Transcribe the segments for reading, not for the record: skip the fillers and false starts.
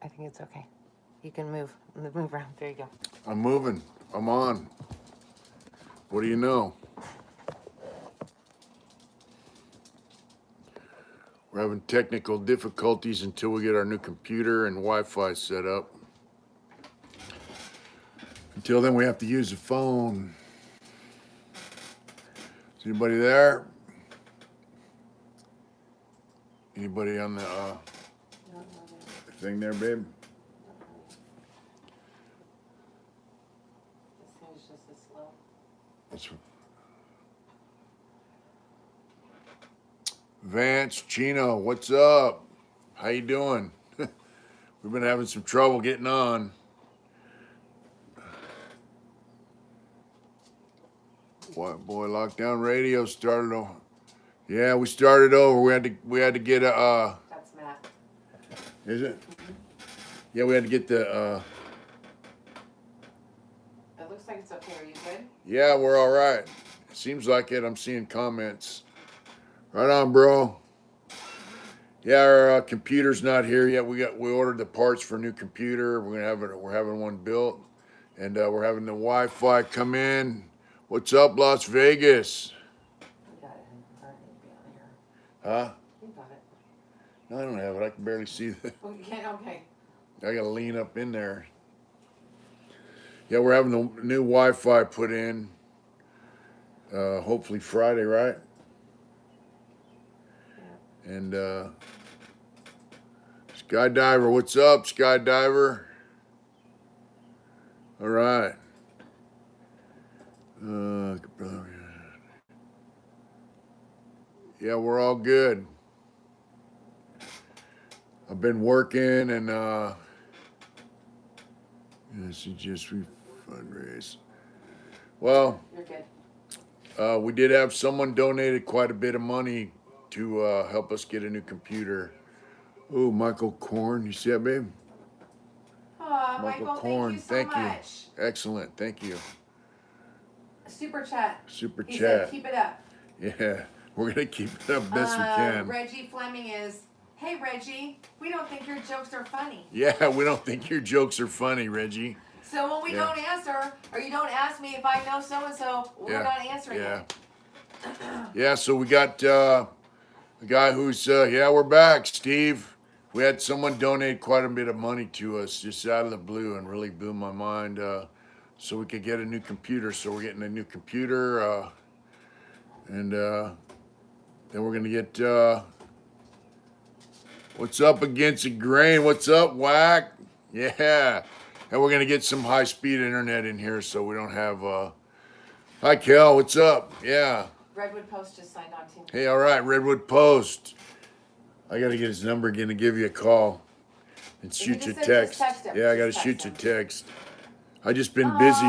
I think it's okay. You can move around. There you go. I'm moving. I'm on. What do you know? We're having technical difficulties until we get our new computer and Wi-Fi set up. Until then, we have to use the phone. Is anybody there? Anybody on the thing there, babe? This thing's just as slow. That's Vance, Chino, what's up? How you doing? We've been having some trouble getting on. What boy? Lockdown Radio started over. Yeah, we started over. We had to get a. That's Matt. Is it? Yeah, we had to get the. It looks like it's okay. Are you good? Yeah, we're all right. Seems like it. I'm seeing comments. Right on, bro. Yeah, our computer's not here yet. We ordered the parts for a new computer. We're having one built, and we're having the Wi-Fi come in. What's up, Las Vegas? You got it. All right, be on here. Huh? You got it. No, I don't have it. I can barely see that. Oh, you can't. Okay. I gotta lean up in there. Yeah, we're having the new Wi-Fi put in. Hopefully Friday, right? Yeah. And Skydiver, what's up, Skydiver? All right. Yeah, we're all good. I've been working and just we fundraise. Well, You're good. we did have someone donated quite a bit of money to help us get a new computer. Ooh, Michael Korn, you see that, babe? Aw, Michael, Korn, thank you so much. Excellent, thank you. Super chat. Super He chat. said, keep it up. Yeah, we're gonna keep it up best we can. Reggie Fleming is, hey Reggie, we don't think your jokes are funny. Yeah, we don't think your jokes are funny, Reggie. So when we don't answer, or you don't ask me if I know so and so, we're not answering it. Yeah, so we got a guy who's we're back, Steve. We had someone donate quite a bit of money to us just out of the blue and really blew my mind. So we could get a new computer. So we're getting a new computer, and then we're gonna get what's up against the grain? What's up, Whack? Yeah, and we're gonna get some high-speed internet in here so we don't have. Hi, Kel. What's up? Yeah. Redwood Post just signed on too. Hey, all right, Redwood Post. I gotta get his number again to give you a call and shoot you a text. Yeah, I gotta shoot you a text. I just been busy.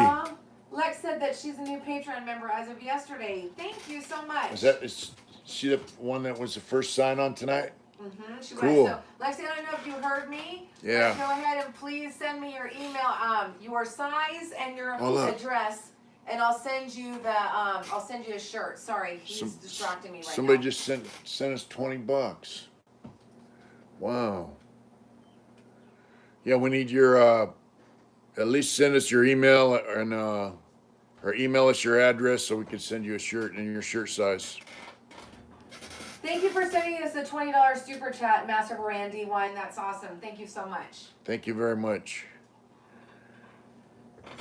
Lex said that she's a new Patreon member as of yesterday. Thanis so much. Is she the one that was the first sign on tonight? Mm-hmm. Cool. So, Lexi, I don't know if you heard me. Yeah. Go ahead and please send me your email, your size and your address, and I'll send you a shirt. Sorry, he's distracting me right now. Somebody just sent us $20. Wow. Yeah, we need your at least send us your email and or email us your address so we can send you a shirt in your shirt size. Thank you for sending us the $20 super chat, Master Randy One. That's awesome. Thank you so much. Thank you very much.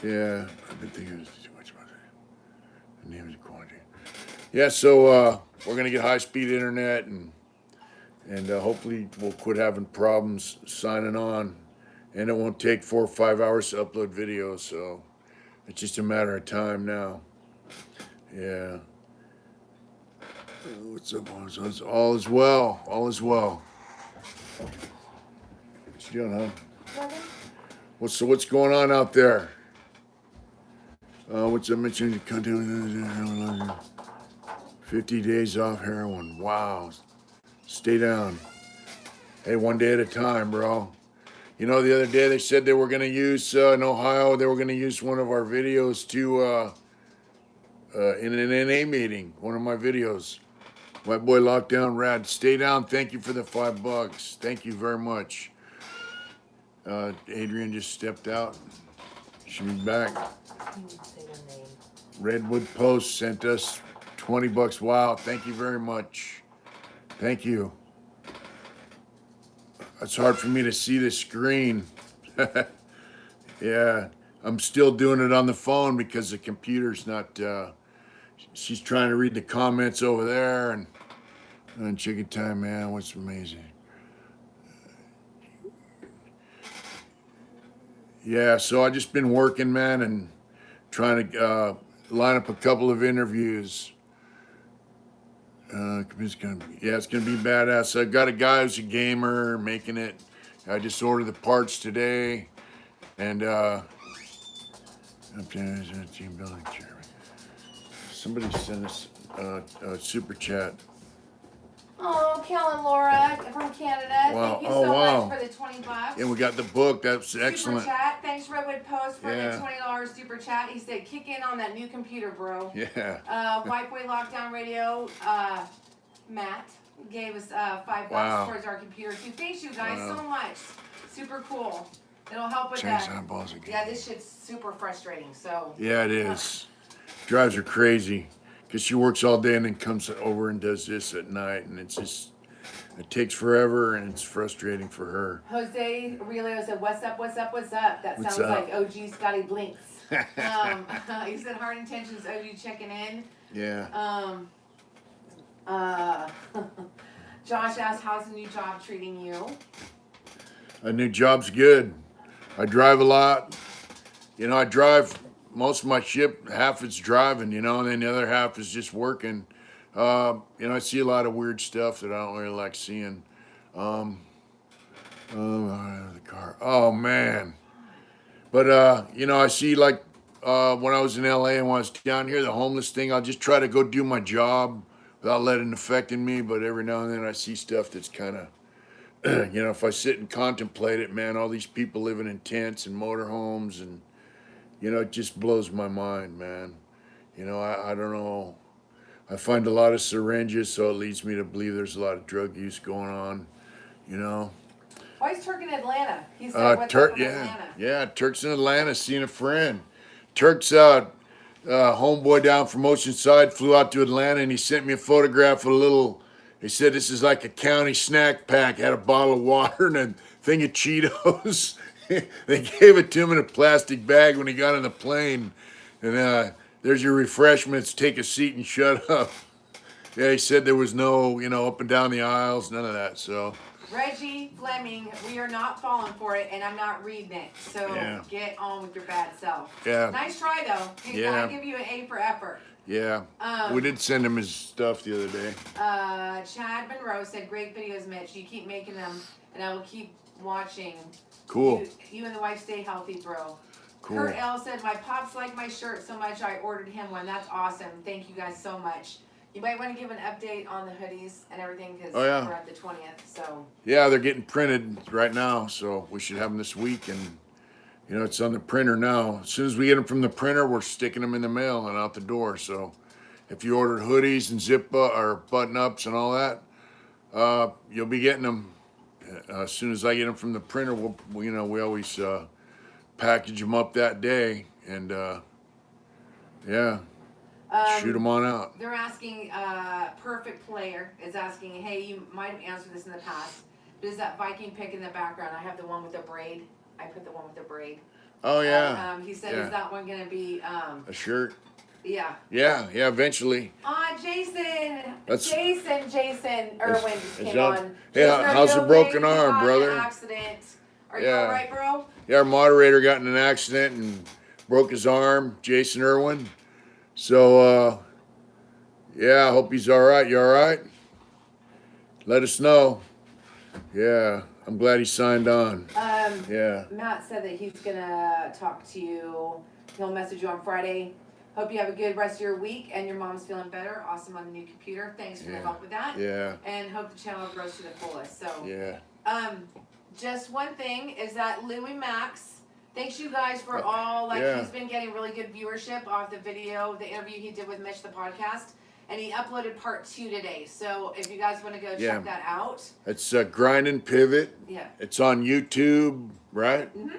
Yeah, I've been thinking too much about that. The name is quarantine. Yeah, so we're gonna get high-speed internet and hopefully we'll quit having problems signing on, and it won't take 4 or 5 hours to upload videos. So it's just a matter of time now. Yeah. What's up? All is well. All is well. What you doing, huh? What's going on out there? What's up, Mitch? 50 days off heroin. Wow. Stay down. Hey, one day at a time, bro. You know, the other day they said they were going to use, in Ohio, they were going to use one of our videos to, in an NA meeting, one of my videos. White boy lockdown rad. Stay down. Thank you for the $5. Thank you very much. Adrian just stepped out. She'll be back. Say their name. Redwood Post sent us $20. Wow, thank you very much. Thank you. It's hard for me to see the screen. Yeah, I'm still doing it on the phone because the computer's not. She's trying to read the comments over there, and Chicken Time, man, what's amazing. Yeah, so I just been working, man, and trying to line up a couple of interviews. It's gonna be badass. So I got a guy who's a gamer making it. I just ordered the parts today, and team building chairman. Somebody sent us a super chat. Oh, Kel and Laura from Canada. Wow. Thank you so much for the $20. And we got the book. That's excellent. Super chat. Thanks, Redwood Post, for the $20 super chat. He said, "Kick in on that new computer, bro." Yeah. White Boy Lockdown Radio. Matt gave us $5 towards our computer too. Thanks, you guys, so much. Super cool. It'll help with that. Eyeballs again. Yeah, this shit's super frustrating. So. Yeah, it is. Drives her crazy. Because she works all day and then comes over and does this at night, and it takes forever, and it's frustrating for her. Jose Aurelio said, "What's up, what's up, what's up?" That sounds like OG Scotty Blinks. He said, "Hard Intentions, OG checking in." Yeah. Josh asked, "How's the new job treating you?" A new job's good. I drive a lot. I drive most of my ship, half it's driving, and then the other half is just working. I see a lot of weird stuff that I don't really like seeing. The car. Oh, man. But, I see, like, when I was in LA and when I was down here, the homeless thing, I'll just try to go do my job without letting it affect me. But every now and then I see stuff that's kind of, if I sit and contemplate it, man, all these people living in tents and motorhomes, and it just blows my mind, man. I don't know. I find a lot of syringes, so it leads me to believe there's a lot of drug use going on, Why is Turk in Atlanta? He said, "What's up from Atlanta?" Yeah, Turk's in Atlanta, seeing a friend. Turk's homeboy down from Oceanside, flew out to Atlanta, and he sent me a photograph of he said this is like a county snack pack, had a bottle of water and a thing of Cheetos. They gave it to him in a plastic bag when he got on the plane. And there's your refreshments, take a seat and shut up. Yeah, he said there was no, up and down the aisles, none of that, so. Reggie Fleming, we are not falling for it, and I'm not reading it. So get on with your bad self. Yeah. Nice try, though. Yeah. I'll give you an A for effort. Yeah. We did send him his stuff the other day. Chad Monroe said, "Great videos, Mitch. You keep making them, and I will keep watching." Cool. You and the wife stay healthy, bro. Cool. Kurt L said, "My pops like my shirt so much I ordered him one." That's awesome. Thank you guys so much. You might want to give an update on the hoodies and everything because we're at the 20th. So. Yeah, they're getting printed right now, so we should have them this week, and it's on the printer now. As soon as we get them from the printer, we're sticking them in the mail and out the door. So if you ordered hoodies and or button ups and all that, you'll be getting them. As soon as I get them from the printer, we always package them up that day, and shoot them on out. They're asking, Perfect Player is asking, "Hey, you might have answered this in the past, but is that Viking pic in the background?" I have the one with the braid. I put the one with the braid. Oh, yeah. He said, "Is that one going to be a shirt?" Yeah. Yeah, eventually. Jason Irwin just came on. Yeah, how's the broken arm, brother? Accident. Are you all right, bro? Yeah, our moderator got in an accident and broke his arm, Jason Irwin. So, I hope he's all right. You all right? Let us know. Yeah, I'm glad he signed on. Matt said that he's going to talk to you. He'll message you on Friday. Hope you have a good rest of your week and your mom's feeling better. Awesome on the new computer. Thanks for the help with that. Yeah. And hope the channel grows to the fullest. So, just one thing is that Louis Max, thanks you guys for all, he's been getting really good viewership off the video, the interview he did with Mitch, the podcast. And he uploaded part 2 today. So if you guys want to go check that out. It's Grind and Pivot. Yeah. It's on YouTube, right? Mm-hmm.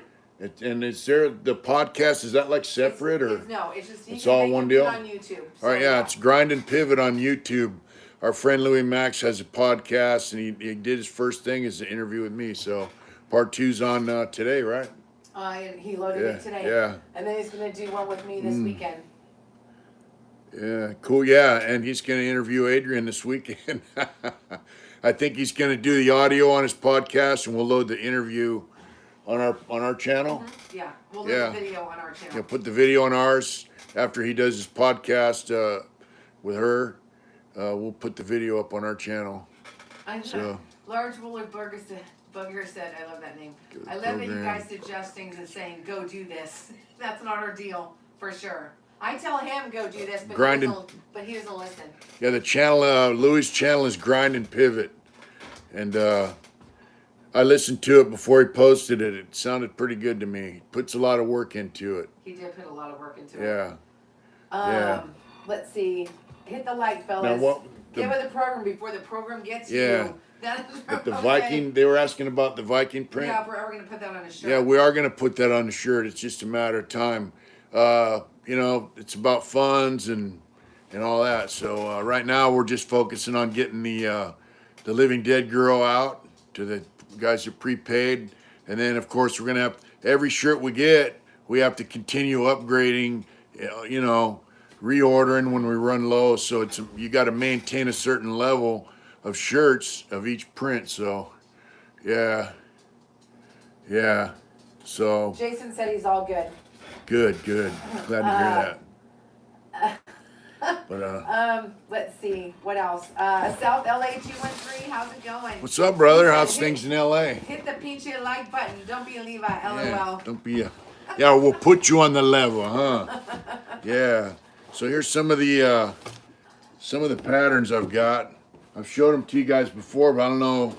And is there the podcast? Is that like separate or? No, it's just it's all one deal on YouTube. So, all right, yeah, it's Grind and Pivot on YouTube. Our friend Louis Max has a podcast, and he did his first thing is an interview with me. So part 2's on today, right? He loaded it today. Yeah. And then he's going to do one with me this weekend. Yeah, cool. Yeah, and he's going to interview Adrian this weekend. I think he's going to do the audio on his podcast, and we'll load the interview on our channel. Mm-hmm. Yeah, we'll load the video on our channel. Yeah, put the video on ours after he does his podcast with her. We'll put the video up on our channel. So, Large Ruler Bugger said, I love that name. I love that you guys suggest things and saying, go do this. That's not our deal, for sure. I tell him, go do this, but he doesn't listen. Yeah, the channel, Louis' channel is Grind and Pivot. And I listened to it before he posted it. It sounded pretty good to me. He puts a lot of work into it. He did put a lot of work into it. Yeah. Let's see. Hit the like, fellas. Get with the program before the program gets you. But the Viking, they were asking about the Viking print. Yeah, we're going to put that on a shirt. Yeah, we are going to put that on the shirt. It's just a matter of time. It's about funds and all that. So right now we're just focusing on getting the Living Dead girl out to the guys that prepaid. And then, of course, we're going to have every shirt we get, we have to continue upgrading, reordering when we run low. So you got to maintain a certain level of shirts of each print. So, yeah. So Jason said he's all good. Good. Glad to hear that. But let's see what else. South LA 213. How's it going? What's up, brother? How's things in LA? Hit the pinche like button. Don't be a Levi. LOL. Yeah, don't be a. Yeah, we'll put you on the level, huh? Yeah. So here's some of the patterns I've got. I've showed them to you guys before, but I don't know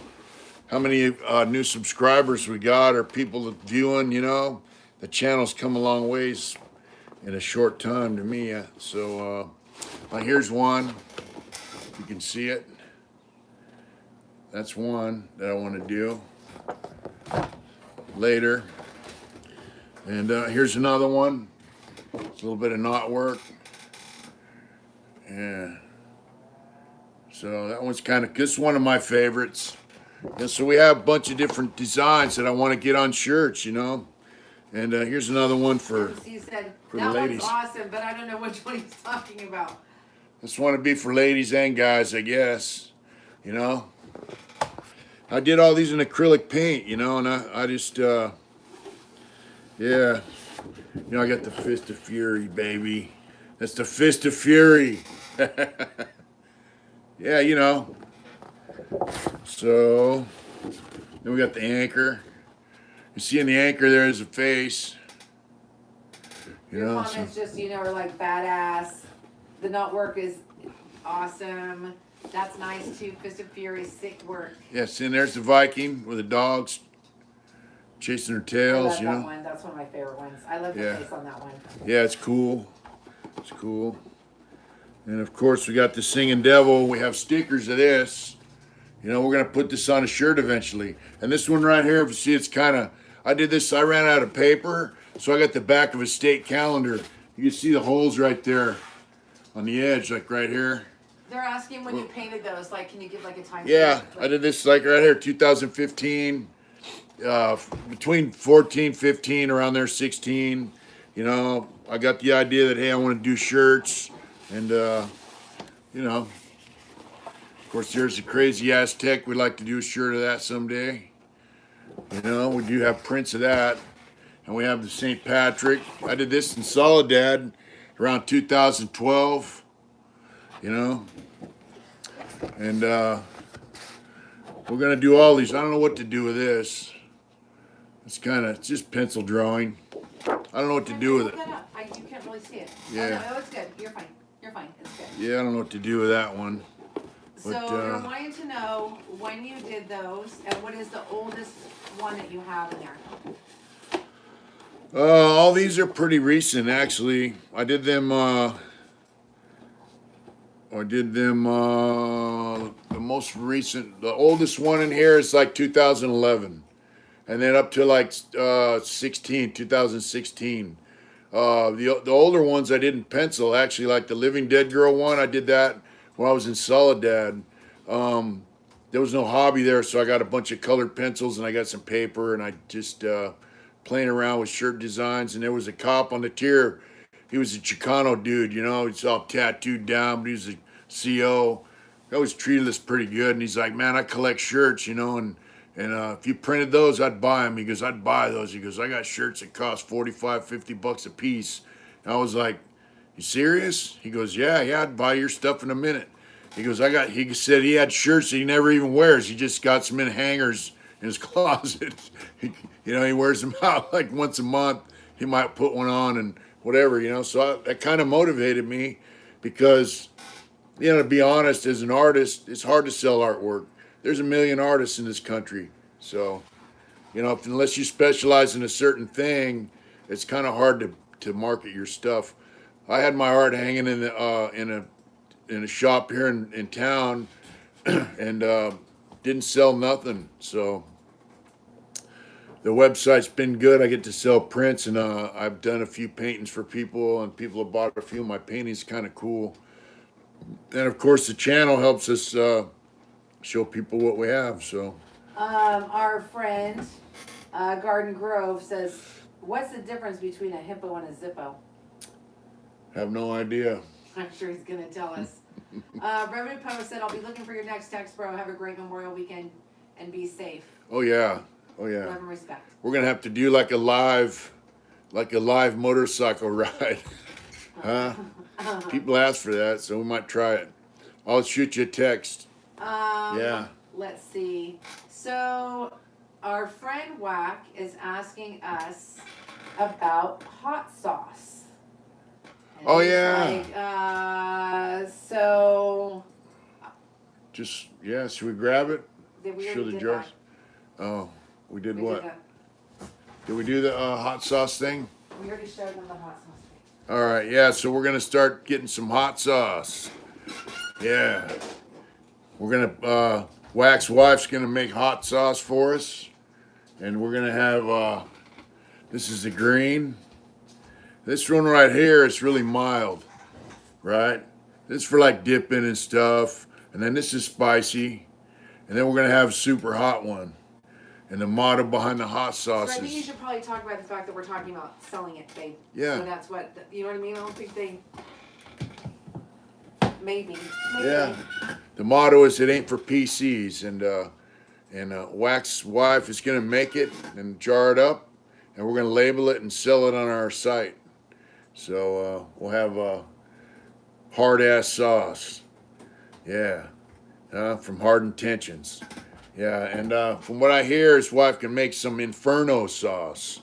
how many new subscribers we got or people viewing. The channel's come a long ways in a short time to me. So here's one. You can see it. That's one that I want to do later. And here's another one. It's a little bit of knot work. Yeah. So that one's this is one of my favorites. And so we have a bunch of different designs that I want to get on shirts, And here's another one for the ladies. That one's awesome, but I don't know which one he's talking about. This one to be for ladies and guys, I guess. I did all these in acrylic paint, and I just, I got the Fist of Fury, baby. That's the Fist of Fury. Yeah, So, then we got the anchor. You see in the anchor there's a face. Your comments just, are like badass. The knot work is awesome. That's nice too. Fist of Fury, sick work. Yes, and there's the Viking with the dogs chasing their tails, I love that one. That's one of my favorite ones. I love the face on that one. Yeah, it's cool. And of course, we got the Singing Devil. We have stickers of this. We're going to put this on a shirt eventually. And this one right here, if you see, it's I did this, I ran out of paper, so I got the back of a state calendar. You can see the holes right there on the edge, like right here. They're asking when you painted those, can you give a time? Yeah, I did this right here, 2015, between 14, 15, around there, 16. I got the idea that, hey, I want to do shirts. And, of course, there's the Crazy Aztec. We'd like to do a shirt of that someday. We do have prints of that. And we have the St. Patrick. I did this in Soledad around 2012. And we're going to do all these. I don't know what to do with this. It's just pencil drawing. I don't know what to do with it. You can't really see it. Yeah. Oh, no, it's good. You're fine. It's good. Yeah, I don't know what to do with that one. So you're wanting to know when you did those and what is the oldest one that you have in there? All these are pretty recent, actually. I did them I did them, the most recent, the oldest one in here is like 2011. And then up to like 2016. The older ones I did in pencil, actually, like the Living Dead Girl one, I did that when I was in Soledad. There was no hobby there, so I got a bunch of colored pencils and I got some paper and I just playing around with shirt designs. And there was a cop on the tier. He was a Chicano dude, you know. He's all tattooed down, but he was a CO. He always treated us pretty good. And he's like, man, I collect shirts, you know, and if you printed those, I'd buy them. He goes, I'd buy those. He goes, I got shirts that cost 45, 50 bucks a piece. And I was like, you serious? He goes, yeah, I'd buy your stuff in a minute. He goes, he said he had shirts that he never even wears. He just got some in hangers in his closet. He wears them out like once a month. He might put one on and whatever, you know. So that kind of motivated me because, you know, to be honest, as an artist, it's hard to sell artwork. There's a million artists in this country. So, you know, unless you specialize in a certain thing, it's kind of hard to market your stuff. I had my art hanging in a shop here in town and didn't sell nothing. So the website's been good. I get to sell prints, and I've done a few paintings for people, and people have bought a few of my paintings. Kind of cool. And of course, the channel helps us show people what we have. So our friend Garden Grove says, what's the difference between a hippo and a zippo? Have no idea. I'm sure he's gonna tell us. Revenue Post said, I'll be looking for your next text, bro. Have a great Memorial weekend and be safe. Oh yeah. Love and respect. We're gonna have to do like a live motorcycle ride. Huh? People ask for that, so we might try it. I'll shoot you a text. Yeah. Let's see. So our friend Whack is asking us about hot sauce. And oh yeah. So. Just should we grab it? Did we show the did jars? That. Oh, we did what? Did we do the hot sauce thing? We already showed them the hot sauce thing. All right, yeah. So we're gonna start getting some hot sauce. Yeah. We're gonna Wax Wife's gonna make hot sauce for us, and we're gonna have this is the green. This one right here is really mild, right? This is for like dipping and stuff, and then this is spicy, and then we're gonna have a super hot one. And the motto behind the hot sauce I think you should probably talk about the fact that we're talking about selling it, babe. Yeah. So that's what, you know what I mean? I don't think they. Maybe. Yeah. The motto is it ain't for PCs, and Wax Wife is gonna make it and jar it up, and we're gonna label it and sell it on our site. So we'll have hard ass sauce. Yeah. From Hard Intentions. Yeah, and from what I hear, his wife can make some Inferno sauce.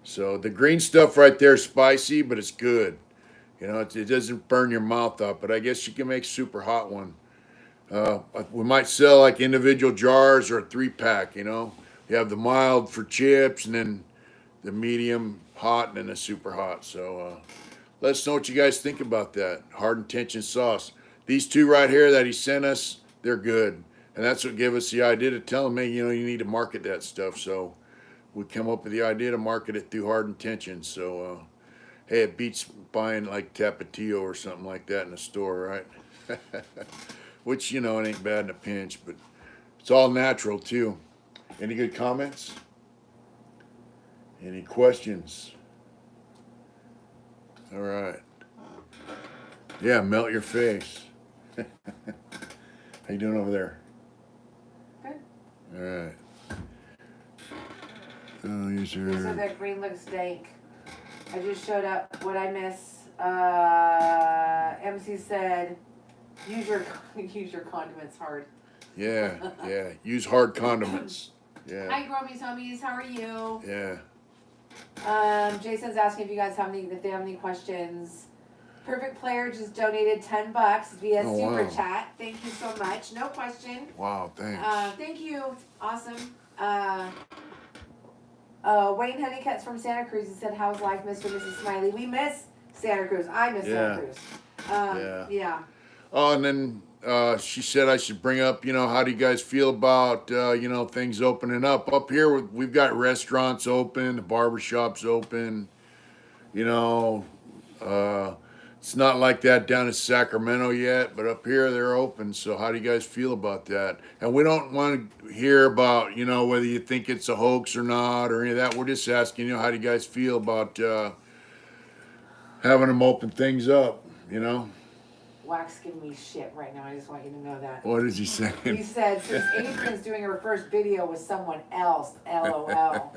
So the green stuff right there is spicy, but it's good. You know, it doesn't burn your mouth up, but I guess you can make super hot one. We might sell like individual jars or a 3-pack, you know. You have the mild for chips and then the medium hot and then the super hot. So let us know what you guys think about that. Hard Intention sauce. These two right here that he sent us, they're good. And that's what gave us the idea to tell him, hey, you know, you need to market that stuff. So we come up with the idea to market it through Hard Intentions. So, hey, it beats buying like Tapatio or something like that in a store, right? Which, you know, it ain't bad in a pinch, but it's all natural too. Any good comments? Any questions? All right. Yeah, melt your face. How you doing over there? All right. Oh, use your. So that green looks dank. I just showed up. What I miss? MC said, use your condiments hard. Yeah. Use hard condiments. Yeah. Hi, Gromies homies. How are you? Yeah. Jason's asking if they have any questions. Perfect Player just donated $10 via Super Chat. Thank you so much. No question. Wow, thanks. Thank you. Awesome. Wayne Honeycutt's from Santa Cruz. He said, how's life, Mr. and Mrs. Smiley? We miss Santa Cruz. I miss Santa Cruz. Yeah. Oh, and then she said I should bring up, how do you guys feel about, things opening up? Up here, we've got restaurants open, the barbershops open, you know. Uh, it's not like that down in Sacramento yet, but up here they're open. So how do you guys feel about that? And we don't want to hear about, whether you think it's a hoax or not or any of that. We're just asking, how do you guys feel about having them open things up? Wax giving me shit right now. I just want you to know that. What is he saying? He said, since Adrian's doing her first video with someone else, LOL.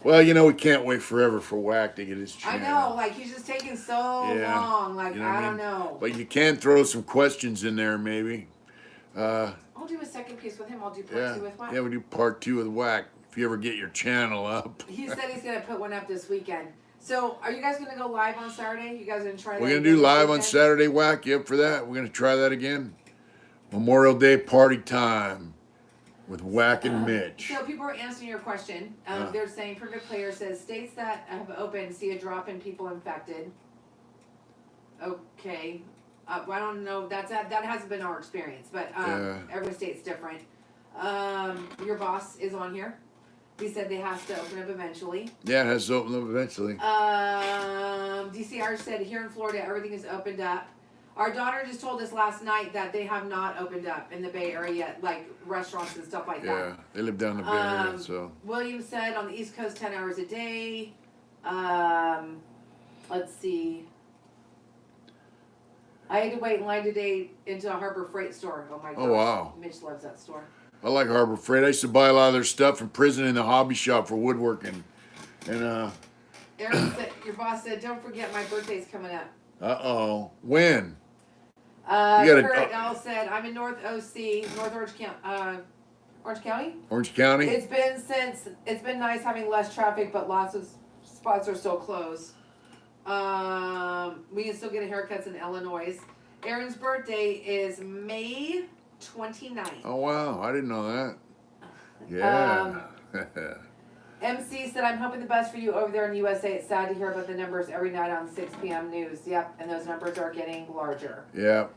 Well, we can't wait forever for Whack to get his channel. I know, like, he's just taking so long. Like, I don't know. But you can throw some questions in there, maybe. I'll do a second piece with him. I'll do part 2 with Whack. Yeah, we'll do part 2 with Whack if you ever get your channel up. He said he's going to put one up this weekend. So, are you guys going to go live on Saturday? You guys going to try that? We're going to do live on Saturday, Whack. You up for that? We're going to try that again. Memorial Day party time with Whack and Mitch. So people are answering your question. They're saying Perfect Player says states that have opened see a drop in people infected. Okay, I don't know. That hasn't been our experience, but every state's different. Your boss is on here. He said they have to open up eventually. Yeah, it has to open up eventually. DCR said here in Florida everything is opened up. Our daughter just told us last night that they have not opened up in the Bay Area yet, like restaurants and stuff like that. Yeah, they live down the Bay Area, so. William said on the East Coast 10 hours a day. Let's see. I had to wait in line today into a Harbor Freight store. Oh my gosh. Oh, wow. Mitch loves that store. I like Harbor Freight. I used to buy a lot of their stuff from prison in the hobby shop for woodworking. And Aaron said, your boss said, don't forget my birthday's coming up. Uh-oh. When? Kurt L said, I'm in North Orange County. Orange County? Orange County? It's been nice having less traffic, but lots of spots are still closed. We can still get haircuts in Illinois. Aaron's birthday is May 29th. Oh, wow. I didn't know that. Yeah. MC said, I'm hoping the best for you over there in the USA. It's sad to hear about the numbers every night on 6 p.m. news. Yep, and those numbers are getting larger. Yeah.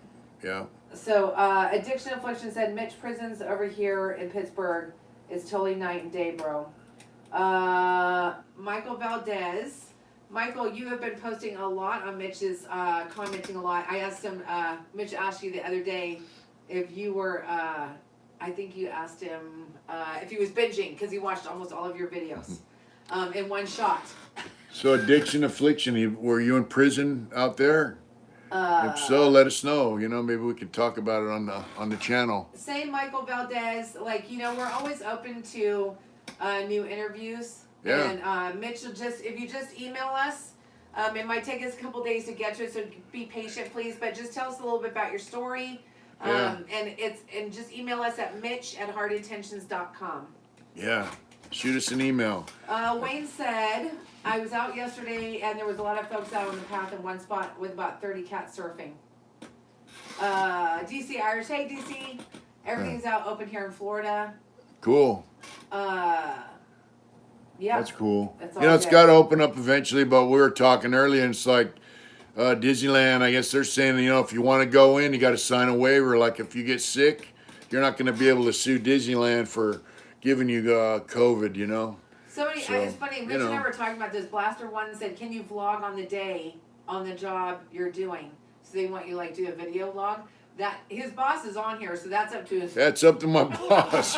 So, Addiction Affliction said, Mitch Prisons over here in Pittsburgh is totally night and day, bro. Michael Valdez. Michael, you have been posting a lot on Mitch's, commenting a lot. I asked him, Mitch asked you the other day if you were, I think you asked him if he was binging because he watched almost all of your videos in one shot. So Addiction Affliction, were you in prison out there? If so, let us know. Maybe we could talk about it on the channel. Same Michael Valdez. Like, we're always open to new interviews. Yeah. And Mitch will if you just email us, it might take us a couple days to get to it, so be patient, please. But just tell us a little bit about your story. And just email us at mitch@heartintentions.com. Yeah. Shoot us an email. Wayne said, I was out yesterday and there was a lot of folks out on the path in one spot with about 30 cats surfing. DC Irish, hey DC, everything's out open here in Florida. Cool. Yeah. That's cool. That's all it's got to open up eventually, but we were talking earlier and it's like, Disneyland, I guess they're saying, if you want to go in, you got to sign a waiver. Like if you get sick, you're not going to be able to sue Disneyland for giving you COVID, Somebody, it's funny, Rich and I were talking about this. Blaster One said, can you vlog on the day on the job you're doing? So they want you to do a video vlog. That his boss is on here, so that's up to his. That's up to my boss.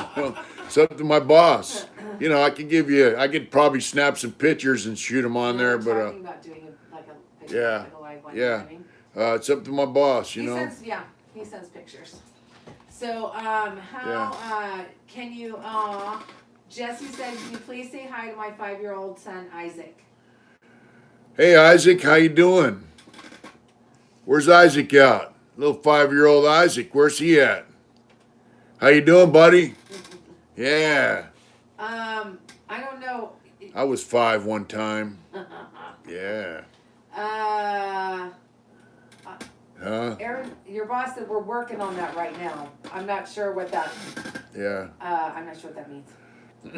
It's up to my boss. I could probably snap some pictures and shoot them on there, but talking about doing a video, a live one. Yeah. It's up to my boss. He sends pictures. So can you? Jesse said, can you please say hi to my 5-year-old son Isaac? Hey Isaac, how you doing? Where's Isaac at? Little 5-year-old Isaac, where's he at? How you doing, buddy? Yeah. I don't know. I was 5 one time. Yeah. Aaron, your boss said we're working on that right now. I'm not sure what that. Yeah. I'm not sure what that means.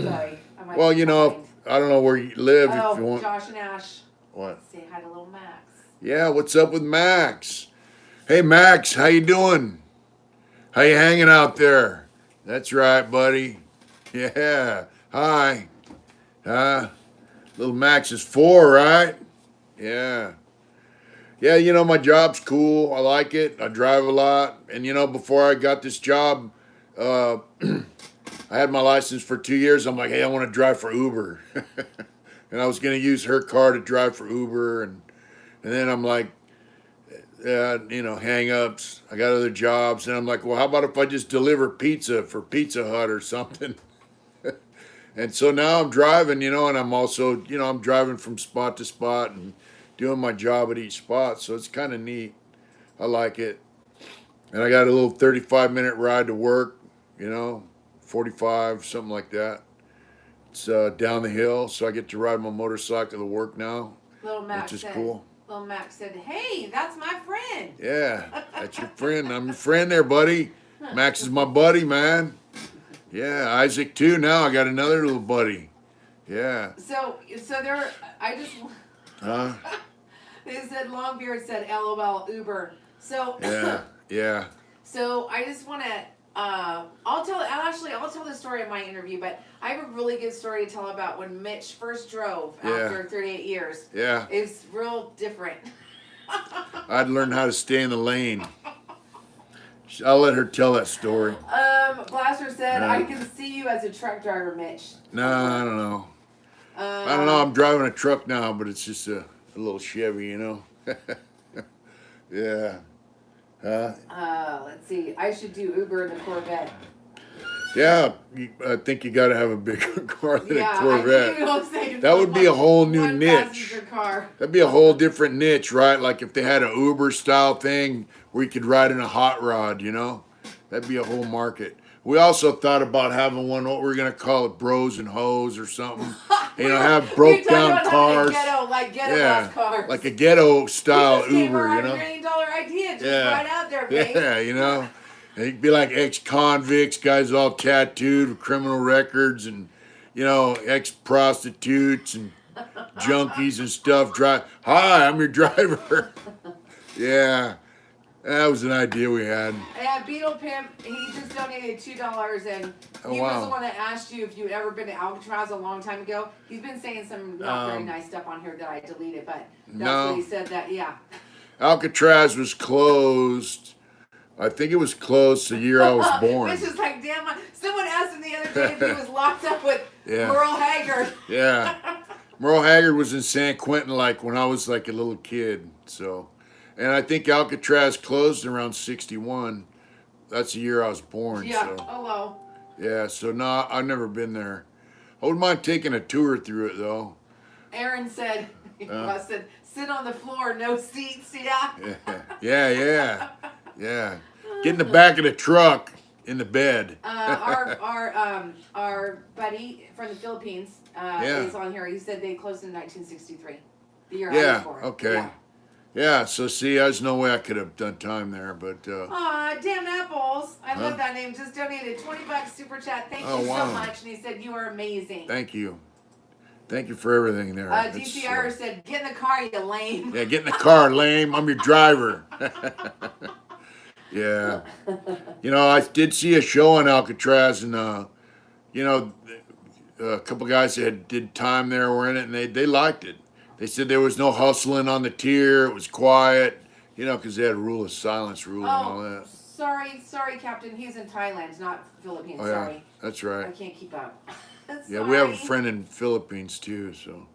Sorry. Well, I don't know where you live. If you want. Josh and Ash. What? Say hi to little Max. Yeah. What's up with Max? Hey, Max, how you doing? How you hanging out there? That's right, buddy. Yeah. Hi. Little Max is 4, right? Yeah. Yeah, my job's cool. I like it. I drive a lot. And, before I got this job, uh, I had my license for 2 years. I'm like, hey, I want to drive for Uber. And I was going to use her car to drive for Uber. And then I'm like, hang ups. I got other jobs. And I'm like, well, how about if I just deliver pizza for Pizza Hut or something? And so now I'm driving, and I'm also, I'm driving from spot to spot and doing my job at each spot. So it's kind of neat. I like it. And I got a little 35-minute ride to work, 45, something like that. It's down the hill, so I get to ride my motorcycle to work now, which is cool. Little Max said, hey, that's my friend. Yeah, that's your friend. I'm your friend there, buddy. Max is my buddy, man. Yeah, Isaac too. Now I got another little buddy. Yeah. So there, I just. Huh? They said Longbeard said LOL Uber. So. Yeah. So I just want to. I'll tell the story of my interview, but I have a really good story to tell about when Mitch first drove after 38 years. Yeah. It's real different. I'd learned how to stay in the lane. I'll let her tell that story. Blaster said, I can see you as a truck driver, Mitch. No, I don't know. I don't know. I'm driving a truck now, but it's just a little Chevy, Yeah. Let's see. I should do Uber in the Corvette. Yeah, I think you got to have a bigger car than a Corvette. I think that would be a whole new niche. Car. That'd be a whole different niche, right? Like if they had an Uber style thing where you could ride in a hot rod, that'd be a whole market. We also thought about having one, what we're gonna call it, bros and hoes or something. Have broke down cars. Ghetto cars. Like a ghetto style Uber, $1 million idea. Just right out there, babe. Yeah, And it'd be like ex-convicts, guys all tattooed with criminal records, and ex-prostitutes and junkies and stuff. Hi, I'm your driver. Yeah. That was an idea we had. Yeah, Beetle Pimp, he just donated $2, and he was the one that asked you if you'd ever been to Alcatraz a long time ago. He's been saying some not very nice stuff on here that I deleted, but that's what he said that, yeah. Alcatraz was closed. I think it was closed the year I was born. It's just like, damn, someone asked him the other day if he was locked up with Merle Haggard. Yeah. Merle Haggard was in San Quentin when I was a little kid, so... And I think Alcatraz closed around 61. That's the year I was born. Yeah, so. hello. Yeah, so no, I've never been there. I wouldn't mind taking a tour through it, though. Aaron said, said, sit on the floor, no seats, yeah? Yeah. Get in the back of the truck, in the bed. Our buddy from the Philippines is on here. He said they closed in 1963. The year I was born. Okay. Yeah, so see, there's no way I could have done time there, but... Aw, Damn Apples. I love that name. Just donated $20 super chat. Thank you so much. And he said, you are amazing. Thank you. Thank you for everything there. DCR said, get in the car, you lame. Yeah, get in the car, lame. I'm your driver. Yeah. I did see a show on Alcatraz, and, a couple guys that did time there were in it, and they liked it. They said there was no hustling on the tier. It was quiet, because they had a rule of silence rule and all that. Sorry, Captain. He's in Thailand, not Philippines. Oh, yeah. Sorry. That's right. I can't keep up. Yeah, we have a friend in Philippines, too, so.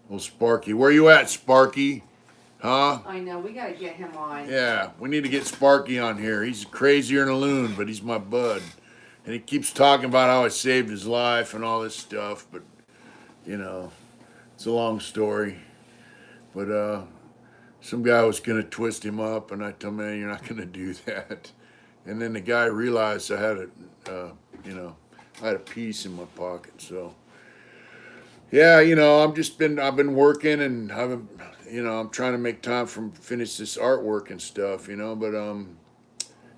Little Sparky. Where you at, Sparky? Huh? I know. We got to get him on. Yeah, we need to get Sparky on here. He's crazier than a loon, but he's my bud. And he keeps talking about how I saved his life and all this stuff, but, it's a long story. But some guy was going to twist him up, and I told him, man, you're not going to do that. And then the guy realized I had I had a piece in my pocket. So, yeah, I've been working, and I'm trying to make time finish this artwork and stuff, but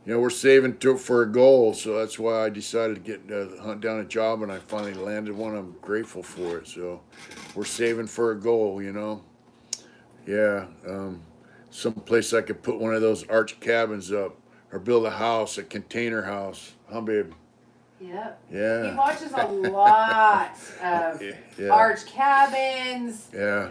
we're saving for a goal, so that's why I decided to hunt down a job, and I finally landed one. I'm grateful for it. So we're saving for a goal, Yeah. someplace I could put one of those arch cabins up or build a house, a container house. Huh, babe? Yep. Yeah. He watches a lot of arch cabins. Yeah.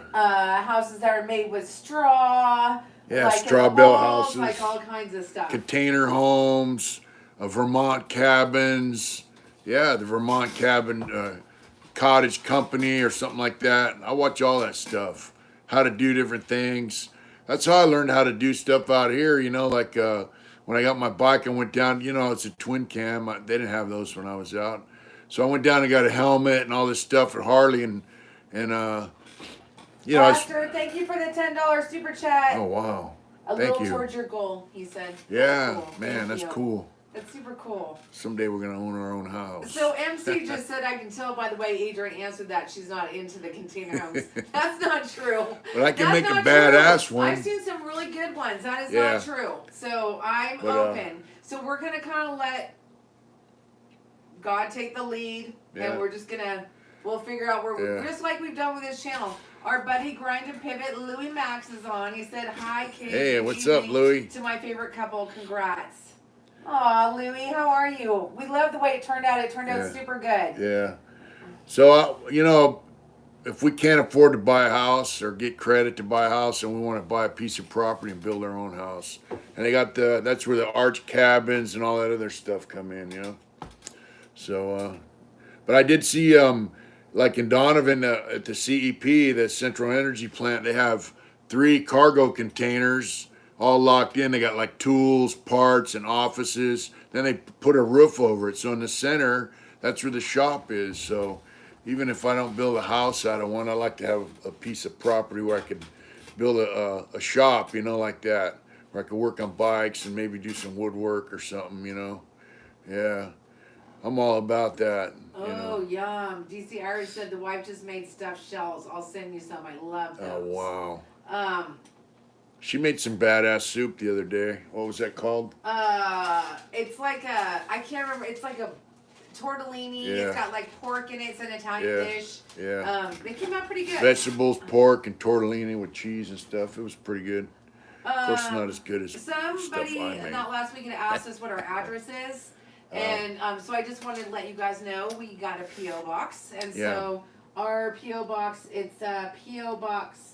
Houses that are made with straw. Yeah, like straw bale houses. Like all kinds of stuff. Container homes, Vermont cabins. Yeah, the Vermont cabin cottage company or something like that. I watch all that stuff. How to do different things. That's how I learned how to do stuff out here. You know, like when I got my bike, I went down. You know, it's a twin cam. They didn't have those when I was out, so I went down and got a helmet and all this stuff at Harley and you know. Pastor, thank you for the $10 super chat. Oh wow! A Thank little you. towards your goal, he said. Yeah, cool. man, that's cool. That's super cool. Someday we're gonna own our own house. So MC just said, I can tell by the way Adrian answered that she's not into the container homes. That's not true. But I can make a badass one. I've seen some really good ones. That is not true. So I'm open. So we're gonna kind of let God take the lead, and we're just gonna we'll figure out where we're just like we've done with this channel. Our buddy Grind and Pivot, Louis Max, is on. He said, "Hi, kids. Hey, what's up, Louis? To my favorite couple, congrats." Aw, Louie, how are you? We love the way it turned out. It turned out super good. Yeah. So, you know, if we can't afford to buy a house or get credit to buy a house and we want to buy a piece of property and build our own house. And they got that's where the arch cabins and all that other stuff come in, you know. So, but I did see, like in Donovan at the CEP, the Central Energy Plant, they have 3 cargo containers all locked in. They got like tools, parts, and offices. Then they put a roof over it. So in the center, that's where the shop is. So even if I don't build a house out of one, I like to have a piece of property where I could build a shop, you know, like that, where I could work on bikes and maybe do some woodwork or something, you know. Yeah, I'm all about that. Oh, yum. DC Irish said the wife just made stuffed shells. I'll send you some. I love those. Oh, wow. She made some badass soup the other day. What was that called? It's like I can't remember. It's like a tortellini. Yeah. It's got like pork in it. It's an Italian dish. Yeah. They came out pretty good. Vegetables, pork, and tortellini with cheese and stuff. It was pretty good. Of course, not as good as somebody stuff I made. not last week asked us what our address is, and so I just wanted to let you guys know we got a PO box, and so our PO box it's PO box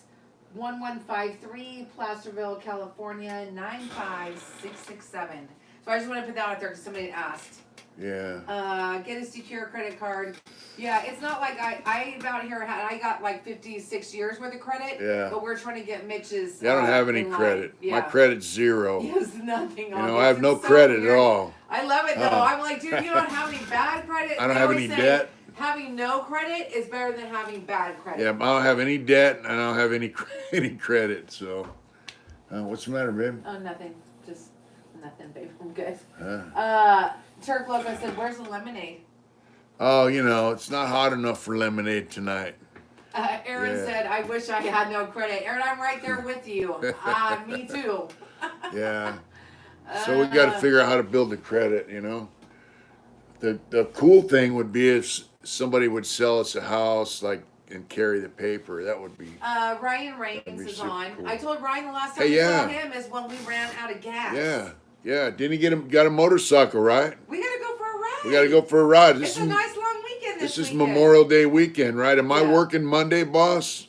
1153, Placerville, California 95667. So I just want to put that out there because somebody asked. Yeah. Get a secure credit card. Yeah, it's not like I out here I got like 56 years worth of credit. Yeah. But we're trying to get Mitch's. I don't have any credit. Yeah. My credit's 0. He has nothing on. You know, I have no credit at all. I love it though. I'm like, dude, you don't have any bad credit. I don't have any debt. Having no credit is better than having bad credit. Yeah, I don't have any debt and I don't have any credit. So, what's the matter, babe? Oh, nothing. Just nothing, babe. I'm good. Huh? Turk Loco said, "Where's the lemonade?" Oh, you know, it's not hot enough for lemonade tonight. Aaron said, "I wish I had no credit." Aaron, I'm right there with you. Me too. Yeah. So we got to figure out how to build the credit, you know. The cool thing would be if somebody would sell us a house, like, and carry the paper. That would be. Ryan Raines is on. Cool. I told Ryan the last time we saw him is when we ran out of gas. Yeah. Yeah. Didn't he got a motorcycle, right? We got to go for a ride. We got to go for a ride. It's a nice long weekend this is Memorial Day weekend, right? Am I working Monday, boss?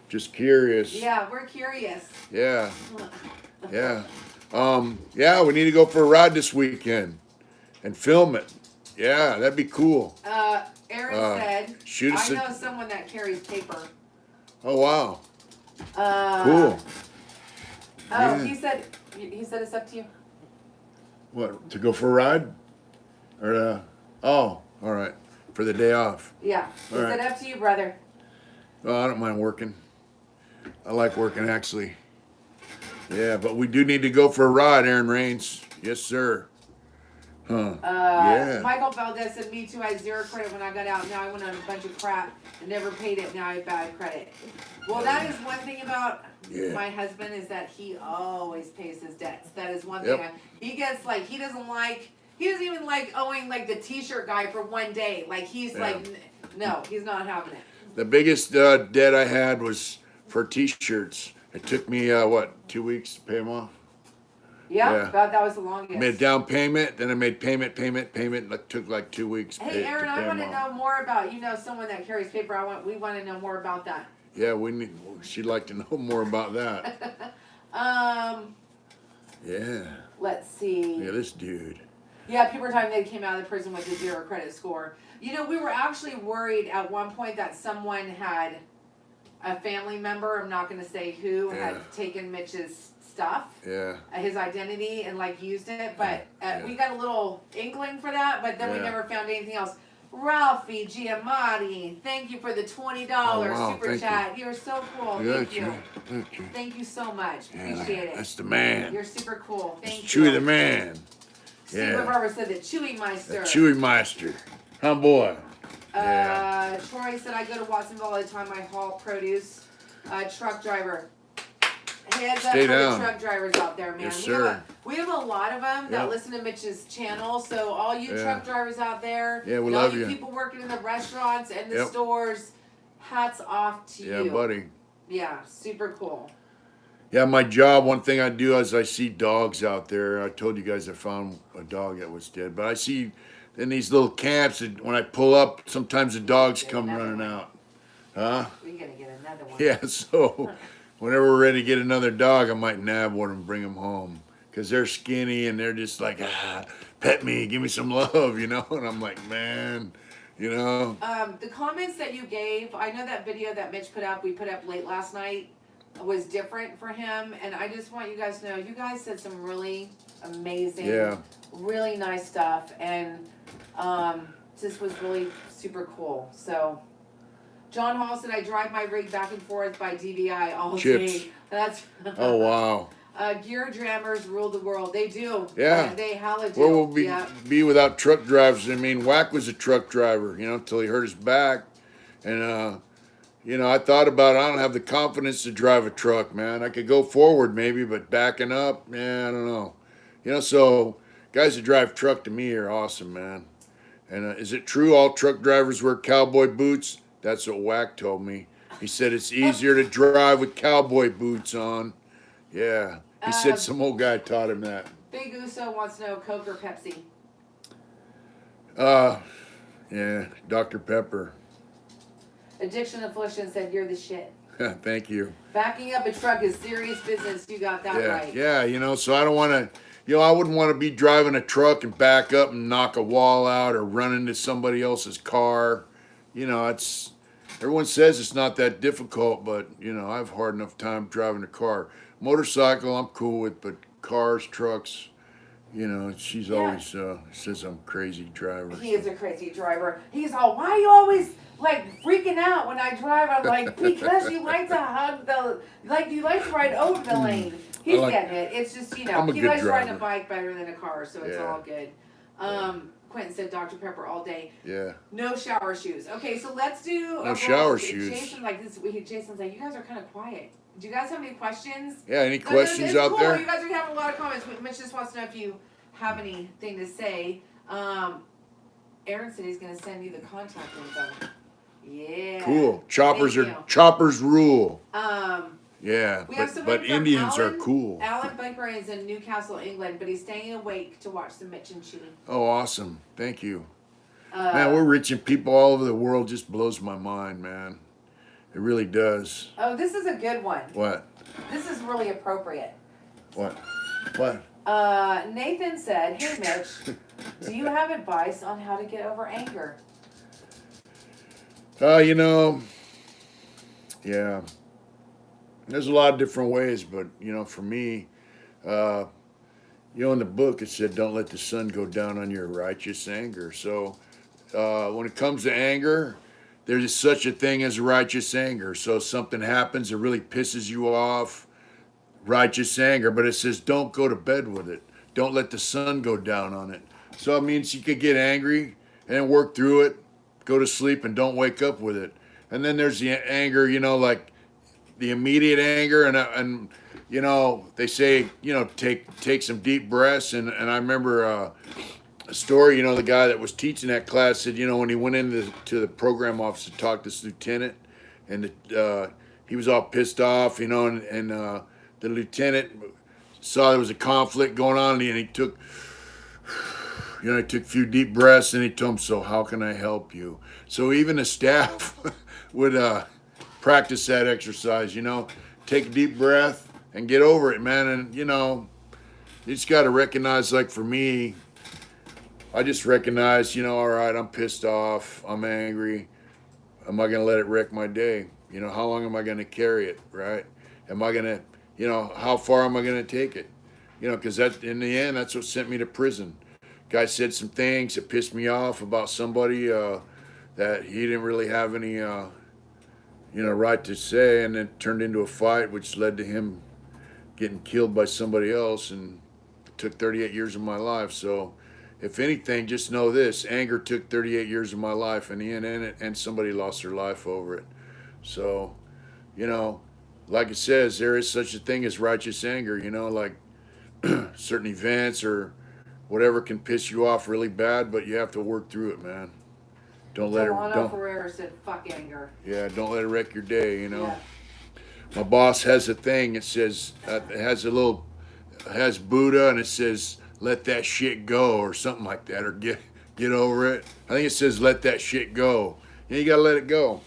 Just curious. Yeah, we're curious. Yeah. Yeah. Yeah, we need to go for a ride this weekend and film it. Yeah, that'd be cool. Aaron said, I know someone that carries paper. Oh, wow. Cool. Oh, he said it's up to you. What, to go for a ride? Or, oh, all right. For the day off. Yeah. He said up to you, brother. Well, I don't mind working. I like working, actually. Yeah, but we do need to go for a ride, Aaron Raines. Yes, sir. Yeah. Michael Valdez said, "Me too. I had 0 credit when I got out. Now I went on a bunch of crap and never paid it. Now I have bad credit." Well, that is one thing about my husband is that he always pays his debts. That is one thing. He gets like he doesn't even like owing like the T-shirt guy for one day. Like he's like, no, he's not having it. The biggest debt I had was for T-shirts. It took me, what, 2 weeks to pay them off? Yeah. That was the longest. Made a down payment, then I made payment. It took like 2 weeks. Hey, Aaron, I want to know more about, someone that carries paper. We want to know more about that. Yeah, she'd like to know more about that. Yeah. Let's see. Yeah, this dude. Yeah, people were talking they came out of the prison with a 0 credit score. We were actually worried at one point that someone had a family member, I'm not going to say who, had taken Mitch's stuff, his identity, and used it. But we got a little inkling for that, but then we never found anything else. Ralphie Giamatti, thank you for the $20 super chat. You're so cool. Thank you. Thank you so much. Appreciate it. That's the man. You're super cool. Thank That's you. Chewy the man. Steve Barber said the Chewy Meister. The Chewy Meister. Huh, boy. Troy said I go to Watsonville all the time. I haul produce. Truck driver. Hands up for the truck drivers out there, man. Yes, sir. We have a lot of them that listen to Mitch's channel. So all you truck drivers out there, we love you. All you people working in the restaurants and the stores, hats off to you. Yeah, buddy. Yeah, super cool. Yeah, my job, one thing I do is I see dogs out there. I told you guys I found a dog that was dead. But I see in these little camps, when I pull up, sometimes the dogs come running out. Huh? We're going to get another one. Yeah, so whenever we're ready to get another dog, I might nab one and bring them home. Because they're skinny and they're just like, pet me, give me some love, And I'm like, man, The comments that you gave, I know that video that Mitch we put up late last night, was different for him. And I just want you guys to know, you guys said some really amazing, really nice stuff. And this was really super cool. So John Hall said, I drive my rig back and forth by DVI all day. That's oh, wow. Gear jammers rule the world. They do. Yeah. They hella do. Where will we be without truck drivers? I mean, Wack was a truck driver, until he hurt his back. And, I thought about it. I don't have the confidence to drive a truck, man. I could go forward maybe, but backing up, I don't know. So guys that drive truck to me are awesome, man. And is it true all truck drivers wear cowboy boots? That's what Wack told me. He said it's easier to drive with cowboy boots on. Yeah. He said some old guy taught him that. Big Uso wants to know Coke or Pepsi. Yeah, Dr. Pepper. Addiction Affliction said you're the shit. Thank you. Backing up a truck is serious business. You got that right. Yeah, so I don't want to, I wouldn't want to be driving a truck and back up and knock a wall out or run into somebody else's car. It's, everyone says it's not that difficult, but, I have a hard enough time driving a car. Motorcycle, I'm cool with, but cars, trucks, she's always says I'm a crazy driver. He is a crazy driver. He's all, why are you always freaking out when I drive? I'm like, because you like to hug you like to ride over the lane. He's getting it. It's just, he likes riding a bike better than a car, so it's all good. Quentin said Dr. Pepper all day. Yeah. No shower shoes. Okay, so let's do no shower shoes. Jason's like, you guys are kind of quiet. Do you guys have any questions? Yeah, any questions out there? You guys are having a lot of comments. Mitch just wants to know if you have anything to say. Aaron said he's going to send you the contact info. Yeah. Cool. Choppers rule. Yeah, but Indians are cool. Alan Bunker is in Newcastle, England, but he's staying awake to watch the Mitch and Chewy. Oh, awesome. Thank you. Man, we're reaching people all over the world. Just blows my mind, man. It really does. Oh, this is a good one. What? This is really appropriate. What? Nathan said, hey, Mitch, do you have advice on how to get over anger? Yeah. There's a lot of different ways, but, for me, in the book it said, don't let the sun go down on your righteous anger. So when it comes to anger, there's such a thing as righteous anger. So if something happens that really pisses you off, righteous anger, but it says don't go to bed with it. Don't let the sun go down on it. So it means you could get angry and work through it, go to sleep and don't wake up with it. And then there's the anger, like the immediate anger, and they say, take some deep breaths. And I remember a story, the guy that was teaching that class said, when he went into the program office to talk to this lieutenant, and he was all pissed off, you know, and the lieutenant saw there was a conflict going on, and he took, you know, he took a few deep breaths, and he told him, so how can I help you? So even the staff would practice that exercise, you know, take a deep breath and get over it, man. And, you know, you just got to recognize, like for me, I just recognize, you know, all right, I'm pissed off, I'm angry. Am I going to let it wreck my day? You know, how long am I going to carry it, right? Am I going to, you know, how far am I going to take it? You know, because that, in the end, that's what sent me to prison. Guy said some things that pissed me off about somebody that he didn't really have any, you know, right to say, and it turned into a fight, which led to him getting killed by somebody else, and it took 38 years of my life. So, if anything, just know this: anger took 38 years of my life in the end, and somebody lost their life over it. So, you know, like it says, there is such a thing as righteous anger. You know, like certain events or whatever can piss you off really bad, but you have to work through it, man. Don't let it. Don't. Ferrer said, "Fuck anger." Yeah, don't let it wreck your day. You know. Yeah. My boss has a thing. It says it has a little, it has Buddha, and it says, "Let that shit go," or something like that, or get over it. I think it says, "Let that shit go." You gotta let it go.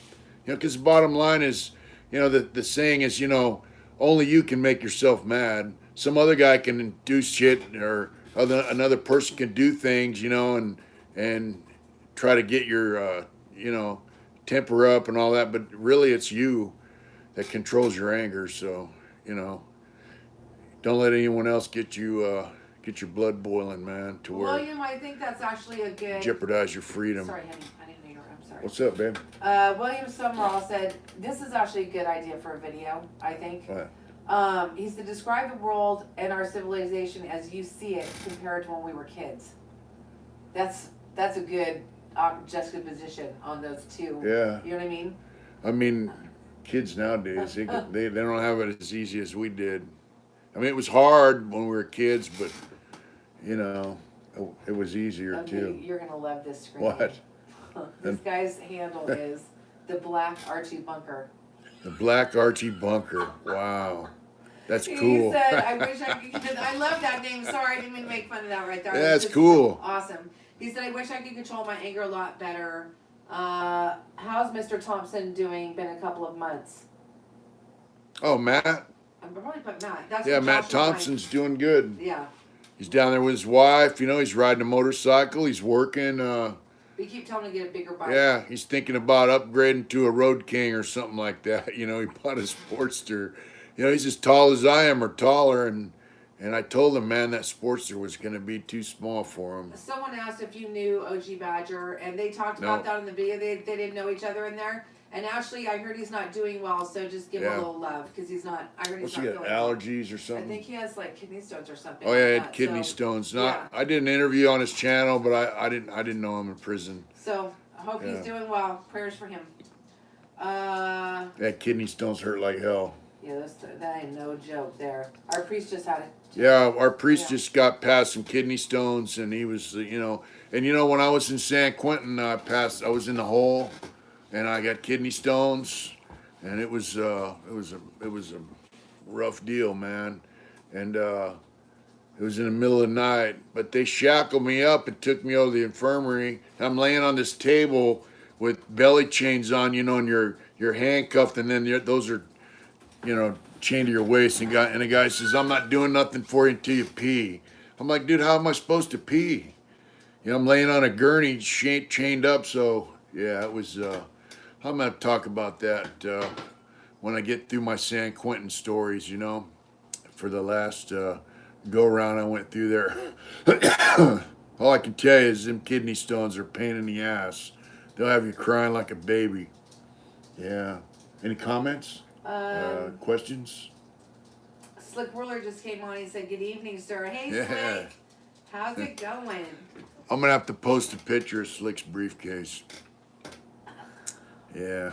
You know, because the bottom line is, you know, the saying is, you know, only you can make yourself mad. Some other guy can do shit, or another person can do things, you know, and try to get your, you know, temper up and all that. But really, it's you that controls your anger. So, you know, don't let anyone else get your blood boiling, man, to where William, I think that's actually a good jeopardize your freedom. Sorry, honey, I didn't mean to. I'm sorry. What's up, babe? William Summerall said this is actually a good idea for a video. I think. What? He said describe the world and our civilization as you see it compared to when we were kids. That's a good juxtaposition on those two. Yeah. You know what I mean? I mean, kids nowadays they don't have it as easy as we did. I mean, it was hard when we were kids, but you know, it was easier too. You're gonna love this screen. What? This guy's handle is the Black Archie Bunker. The Black Archie Bunker. Wow. That's cool. He said, I wish I could, I love that name. Sorry, I didn't mean to make fun of that right there. Yeah, that's cool. Awesome. He said, I wish I could control my anger a lot better. How's Mr. Thompson doing? Been a couple of months. Oh, Matt? I'm probably put Matt. That's yeah, Matt Thompson's doing good. Yeah. He's down there with his wife. You know, he's riding a motorcycle. He's working. We keep telling him to get a bigger bike. Yeah, he's thinking about upgrading to a Road King or something like that. You know, he bought a Sportster. You know, he's as tall as I am or taller, and I told him, man, that Sportster was going to be too small for him. Someone asked if you knew OG Badger, and they talked about that in the video. They didn't know each other in there. And actually, I heard he's not doing well, so just give him a little love, because he's not, I heard he's not feeling well. What's he got, allergies or something? I think he has, like, kidney stones or something. Oh, yeah, he had kidney stones. I did an interview on his channel, but I didn't know him in prison. So, I hope he's doing well. Prayers for him. That kidney stones hurt like hell. Yeah, that ain't no joke there. Our priest just had it. Yeah, our priest just got past some kidney stones, and he was, you know, when I was in San Quentin, I was in the hole, and I got kidney stones, and it was a rough deal, man, and it was in the middle of the night, but they shackled me up and took me over to the infirmary. I'm laying on this table with belly chains on, you know, and you're handcuffed, and then those are, you know, chained to your waist, and the guy says, I'm not doing nothing for you until you pee. I'm like, dude, how am I supposed to pee? You know, I'm laying on a gurney chained up, so yeah, it was, I'm going to talk about that when I get through my San Quentin stories, you know, for the last go-around I went through there. All I can tell you is them kidney stones are a pain in the ass. They'll have you crying like a baby. Yeah. Any comments? Questions? Slick Whirler just came on. He said, good evening, sir. Hey, Slick. How's it going? I'm going to have to post a picture of Slick's briefcase. Yeah.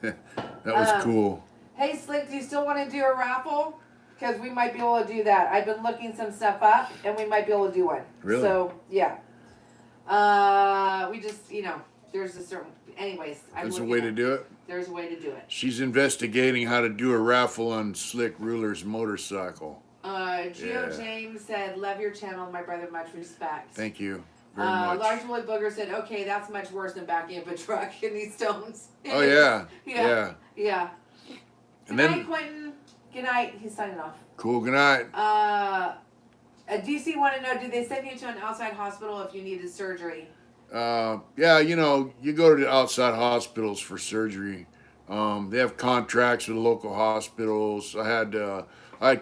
That was cool. Hey, Slick, do you still want to do a raffle? Because we might be able to do that. I've been looking some stuff up, and we might be able to do one. Really? So, yeah. We just, you know, there's a certain, anyways. There's a way to do it? There's a way to do it. She's investigating how to do a raffle on Slick Ruler's motorcycle. Gio James said, love your channel, my brother, much respect. Thank you very much. Large Willie Booger said, okay, that's much worse than backing up a truck in these stones. Oh, yeah. Yeah. And Good then, night, Quentin. Good night. He's signing off. cool, good night. DC want to know, did they send you to an outside hospital if you needed surgery? Yeah, you know, you go to the outside hospitals for surgery. They have contracts with local hospitals. I had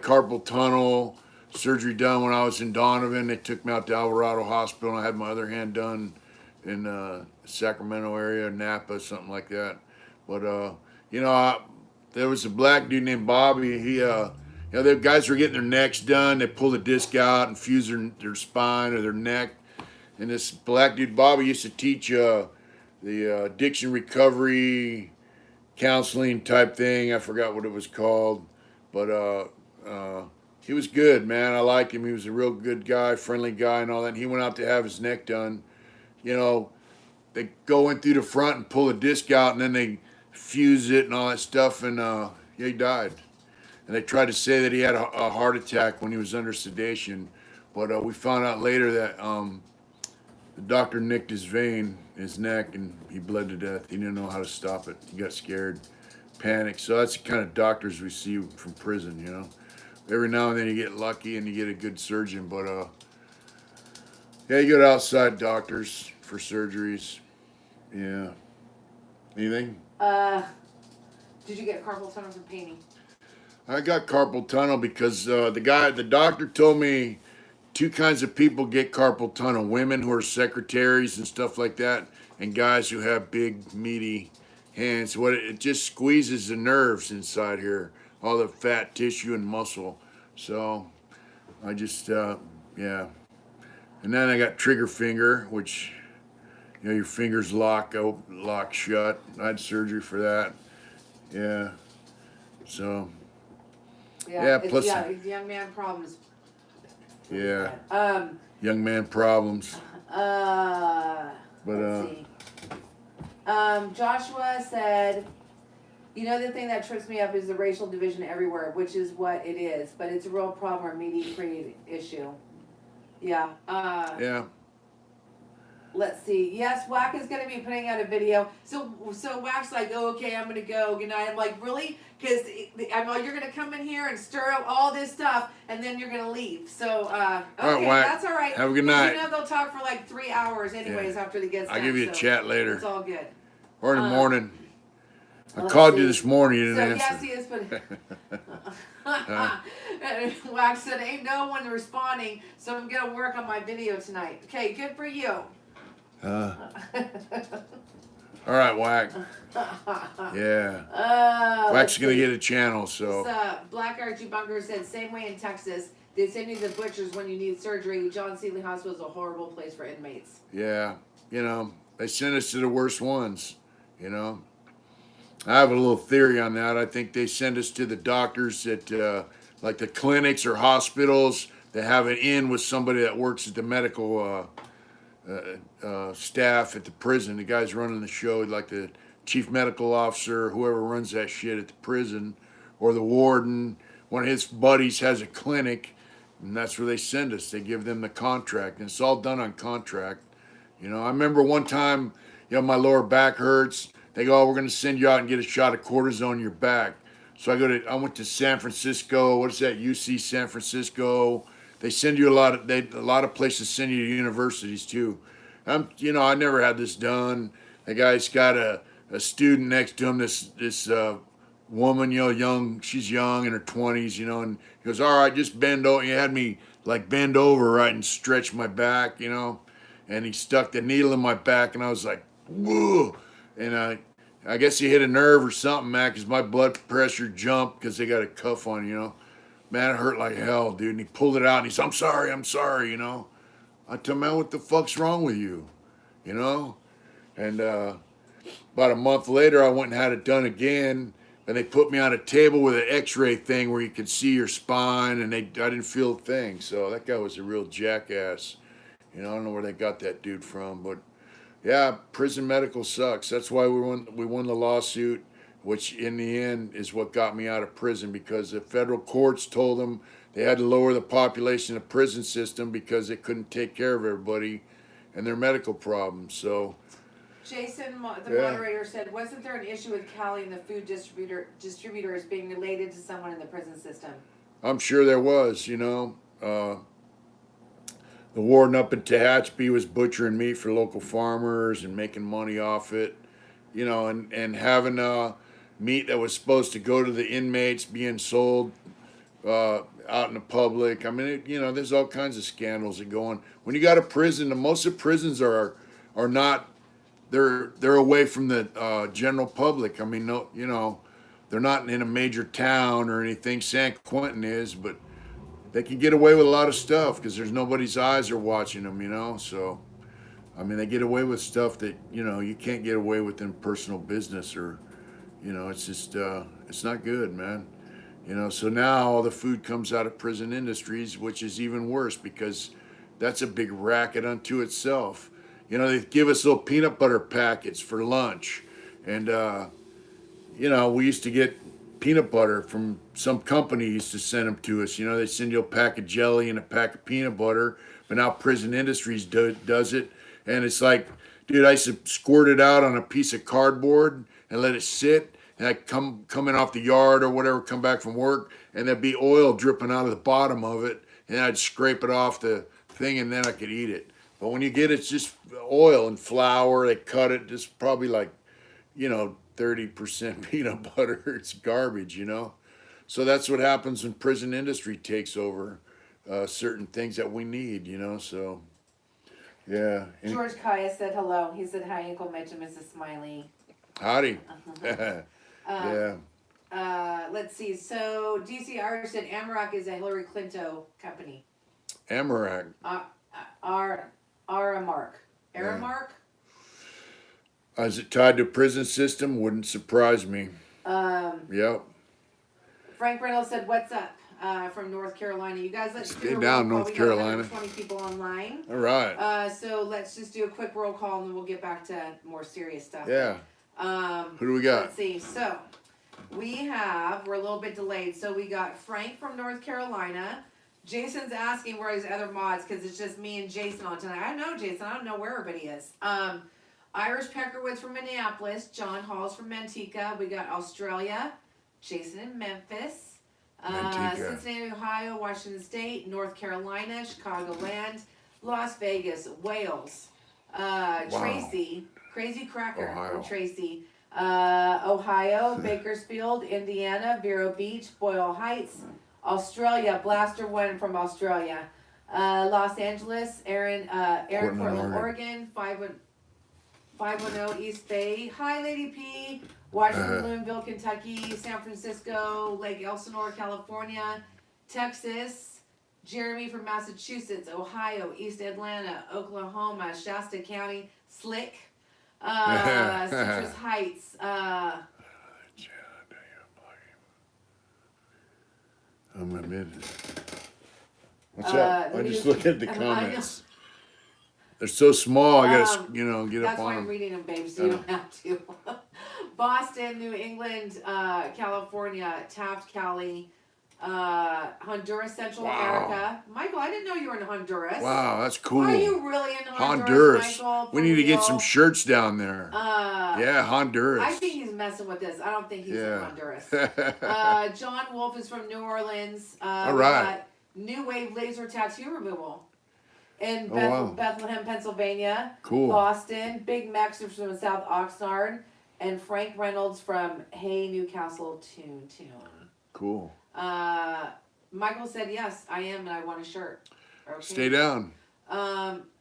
carpal tunnel surgery done when I was in Donovan. They took me out to Alvarado Hospital, and I had my other hand done in Sacramento area, Napa, something like that. But you know, there was a black dude named Bobby. He, you know, the guys were getting their necks done. They pull the disc out and fuse their spine or their neck. And this black dude, Bobby, used to teach the addiction recovery counseling type thing. I forgot what it was called, but he was good, man. I liked him. He was a real good guy, friendly guy, and all that. And he went out to have his neck done. You know, they go in through the front and pull the disc out, and then they fuse it and all that stuff, and yeah, he died. And they tried to say that he had a heart attack when he was under sedation, but we found out later that the doctor nicked his vein, his neck, and he bled to death. He didn't know how to stop it. He got scared, panicked. So that's the kind of doctors we see from prison, you know. Every now and then you get lucky and you get a good surgeon, but yeah, you go to outside doctors for surgeries. Yeah. Anything? Did you get carpal tunnel from painting? I got carpal tunnel because the doctor told me two kinds of people get carpal tunnel: women who are secretaries and stuff like that, and guys who have big, meaty hands. It just squeezes the nerves inside here, all the fat tissue and muscle. So I just yeah. And then I got trigger finger, which, you know, your fingers lock shut. I had surgery for that. Yeah. So yeah, plus young man problems. Yeah. Young man problems. Let's see. Joshua said, you know, the thing that trips me up is the racial division everywhere, which is what it is, but it's a real problem or media-created issue. Yeah. Yeah. Let's see. Yes, Wack is going to be putting out a video. So Wack's like, oh, okay, I'm going to go. Good night. I'm like, really? Because you're going to come in here and stir up all this stuff, and then you're going to leave. So, okay, all right, Wack. That's all right. Have a good night. You know, they'll talk for like 3 hours anyways after they get done. I'll give you a chat later. It's all good. Or in the morning. I called you this morning. You didn't answer. Yes, he is. But Wack said, ain't no one responding, so I'm going to work on my video tonight. Okay, good for you. All right, Wack. Yeah. Wack's gonna get a channel, so. Black Archie Bunker said, same way in Texas. They send you to the butchers when you need surgery. John Seeley Hospital is a horrible place for inmates. Yeah, you know, they send us to the worst ones, you know. I have a little theory on that. I think they send us to the doctors at, like the clinics or hospitals that have an in with somebody that works at the medical staff at the prison. The guy's running the show, like the chief medical officer, whoever runs that shit at the prison, or the warden. One of his buddies has a clinic, and that's where they send us. They give them the contract, and it's all done on contract. You know, I remember one time, you know, my lower back hurts. They go, oh, we're going to send you out and get a shot of cortisone in your back. So I went to San Francisco. What is that? UC San Francisco. They send you a lot of places send you to universities too. You know, I never had this done. The guy's got a student next to him, this woman, you know, young, she's young in her 20s, you know, and he goes, all right, just bend over. He had me like bend over, right, and stretch my back, you know, and he stuck the needle in my back, and I was like, whoa, and I guess he hit a nerve or something, man, because my blood pressure jumped because they got a cuff on, you know. Man, it hurt like hell, dude. And he pulled it out, and he said, I'm sorry, you know. I told him, man, what the fuck's wrong with you, you know? And about a month later, I went and had it done again, and they put me on a table with an x-ray thing where you could see your spine, and I didn't feel a thing. So that guy was a real jackass. You know, I don't know where they got that dude from, but Yeah, prison medical sucks. That's why we won the lawsuit, which in the end is what got me out of prison because the federal courts told them they had to lower the population of the prison system because they couldn't take care of everybody and their medical problems. So Jason, the yeah, moderator, said, wasn't there an issue with Cali and the food distributors being related to someone in the prison system? I'm sure there was. The warden up in Tehachapi was butchering meat for local farmers and making money off it. And having meat that was supposed to go to the inmates being sold out in the public. I mean, there's all kinds of scandals that go on. When you got a prison, most of prisons are not. They're away from the general public. I mean, no, they're not in a major town or anything. San Quentin is, but they can get away with a lot of stuff because there's nobody's eyes are watching them. So I mean, they get away with stuff that you can't get away with in personal business, or it's just it's not good, man. So now all the food comes out of prison industries, which is even worse because that's a big racket unto itself. They give us little peanut butter packets for lunch, and we used to get peanut butter from some company used to send them to us. They send you a pack of jelly and a pack of peanut butter, but now prison industries does it, and it's like, dude, I used to squirt it out on a piece of cardboard and let it sit, and I come in off the yard or whatever, come back from work, and there'd be oil dripping out of the bottom of it, and I'd scrape it off the thing, and then I could eat it. But when you get it's just oil and flour, they cut it just probably like, 30% peanut butter. It's garbage. So that's what happens when prison industry takes over certain things that we need. So yeah. George Kaya said hello. He said hi, Uncle Mitch and Mrs. Smiley. Howdy. Uh-huh. Yeah. Let's see. So DC Irish said Amarak is a Hillary Clinton company. Amarak. Aramark. Aramark? Is it tied to prison system? Wouldn't surprise me. Yep. Frank Reynolds said, "What's up?" From North Carolina. You guys, let's stay down, North Carolina. We got 120 people online. All right. So let's just do a quick roll call, and then we'll get back to more serious stuff. Yeah. Who do we got? Let's see. So we're a little bit delayed. So we got Frank from North Carolina. Jason's asking where his other mods because it's just me and Jason on tonight. I know Jason. I don't know where everybody is. Irish Peckerwood's from Minneapolis. John Hall's from Manteca. We got Australia. Jason in Memphis. Cincinnati, Ohio. Washington State. North Carolina. Chicagoland. Las Vegas. Wales. Tracy. Crazy Cracker. Ohio. Tracy. Ohio. Bakersfield. Indiana. Vero Beach. Boyle Heights. Australia. Blaster One from Australia. Los Angeles. Aaron Portland, Oregon. 510 East Bay. Hi, Lady P. Washington, Louisville, Kentucky. San Francisco. Lake Elsinore, California. Texas. Jeremy from Massachusetts. Ohio. East Atlanta. Oklahoma. Shasta County. Slick. Citrus Heights. I'm admitted. What's up? I just look at the comments. They're so small. I gotta, get up on them. That's why I'm reading them, babe. So you don't have to. Boston, New England, California, Taft, Cali, Honduras, Central America. Michael, I didn't know you were in Honduras. Wow, that's cool. Are you really in Honduras? Michael, we need to get some shirts down there. Yeah, Honduras. I think he's messing with this. I don't think he's in Honduras. John Wolf is from New Orleans. All right. New Wave Laser Tattoo Removal. In Bethlehem, Pennsylvania. Cool. Boston. Big Max is from South Oxnard. And Frank Reynolds from Hay, Newcastle, Tune. Cool. Michael said, yes, I am, and I want a shirt. Okay. Stay down.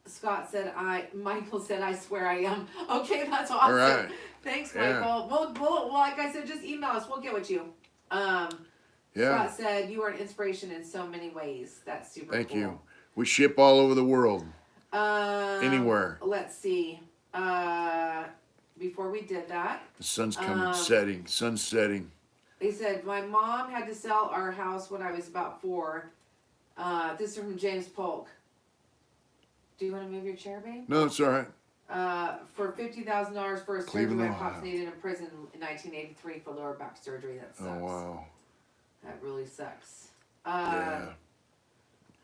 Scott said, Michael said, I swear I am. Okay, that's awesome. All right. Thanks, Michael. We'll, like I said, just email us. We'll get with you. Scott said, you are an inspiration in so many ways. That's super cool. Thank you. We ship all over the world. Anywhere. Let's see. Before we did that. The sun's coming, setting. Sun's setting. He said, my mom had to sell our house when I was about 4. This is from James Polk. Do you want to move your chair, babe? No, it's all right. For $50,000 for a surgery Cleveland, by Ohio. cops needed in prison in 1983 for lower back surgery. That sucks. Oh wow. That really sucks. Yeah.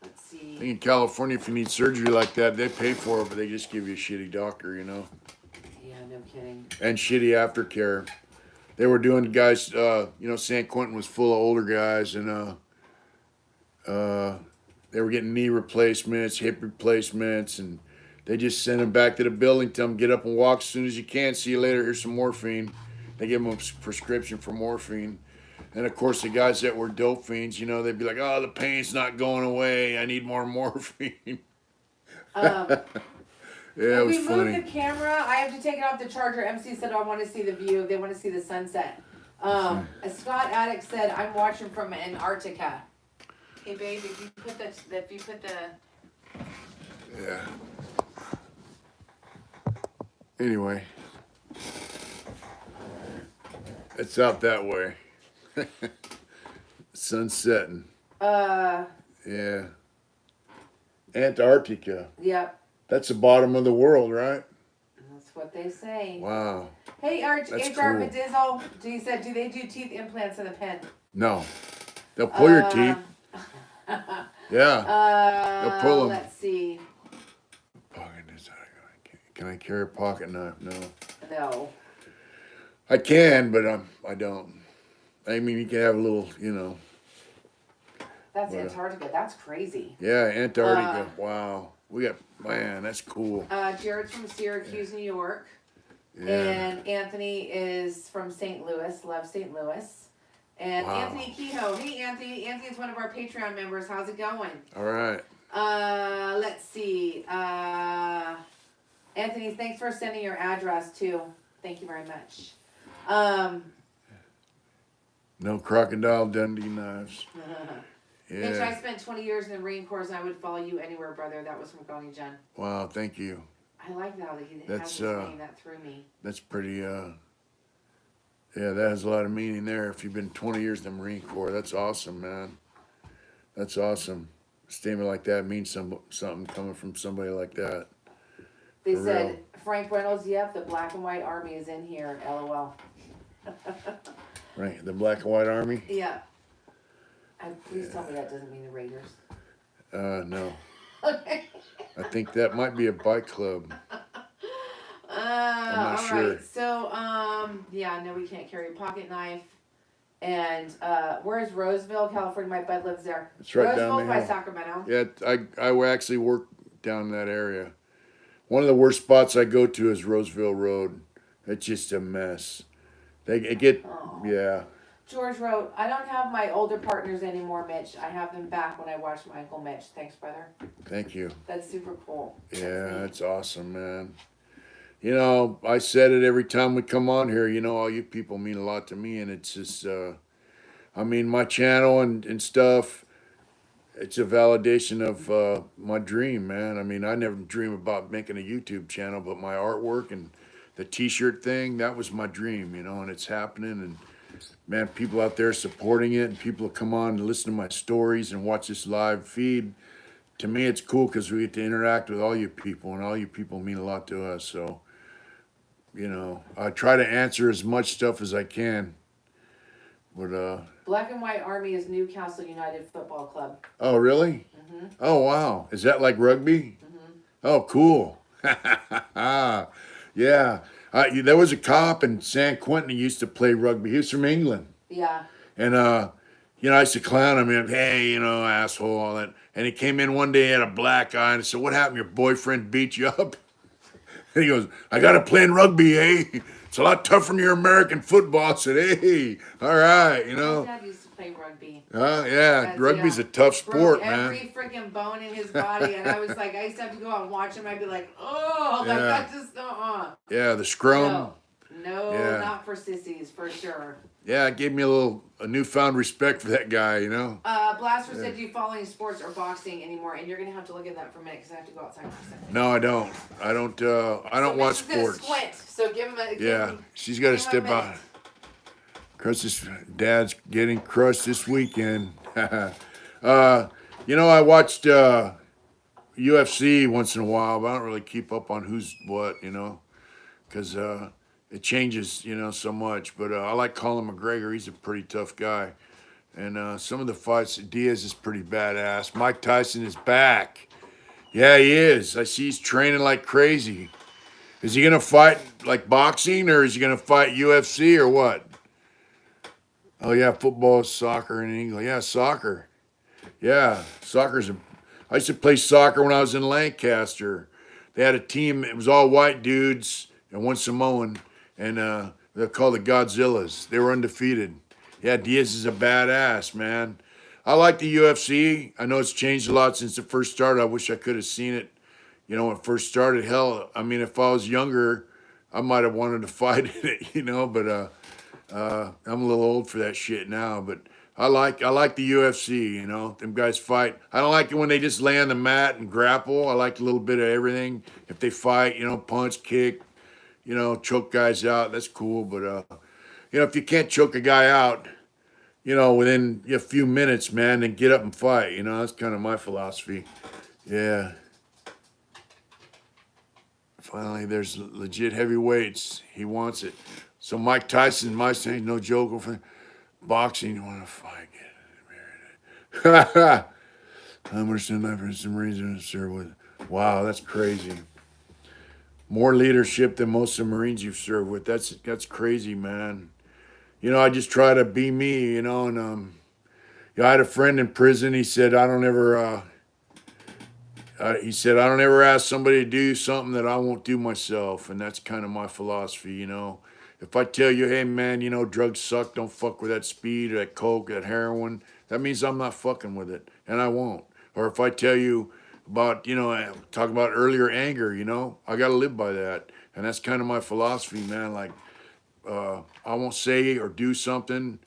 Let's I think see. in California, if you need surgery like that, they pay for it, but they just give you a shitty doctor, you know. Yeah, no kidding. And shitty aftercare. They were doing guys, you know, San Quentin was full of older guys, and they were getting knee replacements, hip replacements, and they just send them back to the building, tell them get up and walk as soon as you can. See you later. Here's some morphine. They give them a prescription for morphine. And of course, the guys that were dope fiends, you know, they'd be like, "Oh, the pain's not going away. I need more morphine." Yeah, it was we funny. moved the camera. I have to take it off the charger. MC said, I want to see the view. They want to see the sunset. Scott Addick said, I'm watching from Antarctica. Hey, babe, if you put the... Yeah. Anyway. It's out that way. Sun setting. Yeah. Antarctica. Yep. That's the bottom of the world, right? That's what they say. Wow. Hey, HR That's cool. Medizzle, he said, do they do teeth implants in the pen? No. They'll pull your teeth. Yeah. They'll pull them. Let's see. Pocket is Can I carry a pocket knife? No. No. I can, but I don't. I mean, you can have a little, you know. That's Antarctica. That's crazy. Yeah, Antarctica. Wow. We got, man, that's cool. Jared's from Syracuse, New York. Yeah. And Anthony is from St. Louis. Love St. Louis. And Wow. Anthony Kehoe. Hey, Anthony. Anthony's one of our Patreon members. How's it going? All right. Let's see. Anthony, thanks for sending your address, too. Thank you very much. No Crocodile Dundee knives. Mitch, I Yeah. spent 20 years in the Marine Corps, and I would follow you anywhere, brother. That was from Goni Jen. Wow, thank you. I like how he That's, has saying that through me. That's pretty, yeah, that has a lot of meaning there. If you've been 20 years in the Marine Corps, that's awesome, man. That's awesome. A statement like that means something coming from somebody like that. They For said, real. Frank Reynolds, yep, the Black and White Army is in here, LOL. Right, the Black and White Army? Yeah. Please tell me that doesn't mean the Raiders. No. Okay. I think that might be a bike club. I'm not sure. Right. So, yeah, no, we can't carry a pocket knife. And where's Roseville, California? My bud lives there. It's right down Roseville's the by hill. Sacramento. Yeah, I actually work down in that area. One of the worst spots I go to is Roseville Road. It's just a mess. Yeah. George wrote, I don't have my older partners anymore, Mitch. I have them back when I watch my Uncle Mitch. Thanks, brother. Thank you. That's super cool. Yeah, that's awesome, man. You know, I said it every time we come on here, you know, all you people mean a lot to me, and it's just, I mean, my channel and stuff, it's a validation of my dream, man. I mean, I never dreamed about making a YouTube channel, but my artwork and the t-shirt thing, that was my dream, you know, and it's happening, and man, people out there supporting it, and people come on and listen to my stories and watch this live feed. To me, it's cool because we get to interact with all you people, and all you people mean a lot to us. So, you know, I try to answer as much stuff as I can. But Black and White Army is Newcastle United Football Club. oh, really? Mm-hmm. Oh, wow. Is that like rugby? Mm-hmm. Oh, cool. Yeah. There was a cop in San Quentin who used to play rugby. He was from England. Yeah. And, you know, I used to clown him, and, hey, you know, asshole, all that. And he came in one day, he had a black eye, and I said, what happened? Your boyfriend beat you up? And he goes, I got to play in rugby, eh? It's a lot tougher than your American football. I said, hey, all right, you know. My dad used to play rugby. Yeah, rugby's a tough sport, Broke man. every freaking bone in his body, and I was like, I used to have to go out and watch him. I'd be like, oh, like Yeah. that just, Yeah, the scrum. No, Yeah. not for sissies, for sure. Yeah, it gave me a newfound respect for that guy, you know. Blaster said, do you follow any sports or boxing anymore? And you're going to have to look at that for a minute because I have to go outside for a second. No, I don't. I don't watch sports. Squint, so give him a... Yeah, she's got to step out. Chris' dad's getting crushed this weekend. You know, I watched, you UFC once in a while, but I don't really keep up on who's what, you know, because it changes, you know, so much. But I like Colin McGregor. He's a pretty tough guy. And some of the fights, Diaz is pretty badass. Mike Tyson is back. Yeah, he is. I see he's training like crazy. Is he gonna fight like boxing, or is he gonna fight UFC, or what? Oh yeah, football, soccer in England. Yeah, soccer. Yeah, soccer's a. I used to play soccer when I was in Lancaster. They had a team. It was all white dudes and one Samoan, and they're called the Godzillas. They were undefeated. Yeah, Diaz is a badass, man. I like the UFC. I know it's changed a lot since it first started. I wish I could have seen it, you know, when it first started. Hell, I mean, if I was younger, I might have wanted to fight in it, you know. But I'm a little old for that shit now. But I like the UFC. You know, them guys fight. I don't like it when they just lay on the mat and grapple. I like a little bit of everything. If they fight, you know, punch, kick, you know, choke guys out. That's cool. But you know, if you can't choke a guy out, you know, within a few minutes, man, then get up and fight. You know, that's kind of my philosophy. Yeah. Finally, there's legit heavyweights. He wants it. So Mike Tyson, my saying, no joke. For boxing, you want to fight? Get married. I understand that for some reason, sir. With wow, that's crazy. More leadership than most of the Marines you've served with. That's crazy, man. You know, I just try to be me, you know, and you know, I had a friend in prison. He said, I don't ever ask somebody to do something that I won't do myself. And that's kind of my philosophy, you know. If I tell you, hey, man, you know, drugs suck, don't fuck with that speed or that coke, that heroin, that means I'm not fucking with it, and I won't. Or if I tell you about, you know, talk about earlier anger, you know, I got to live by that. And that's kind of my philosophy, man. Like, I won't say or do something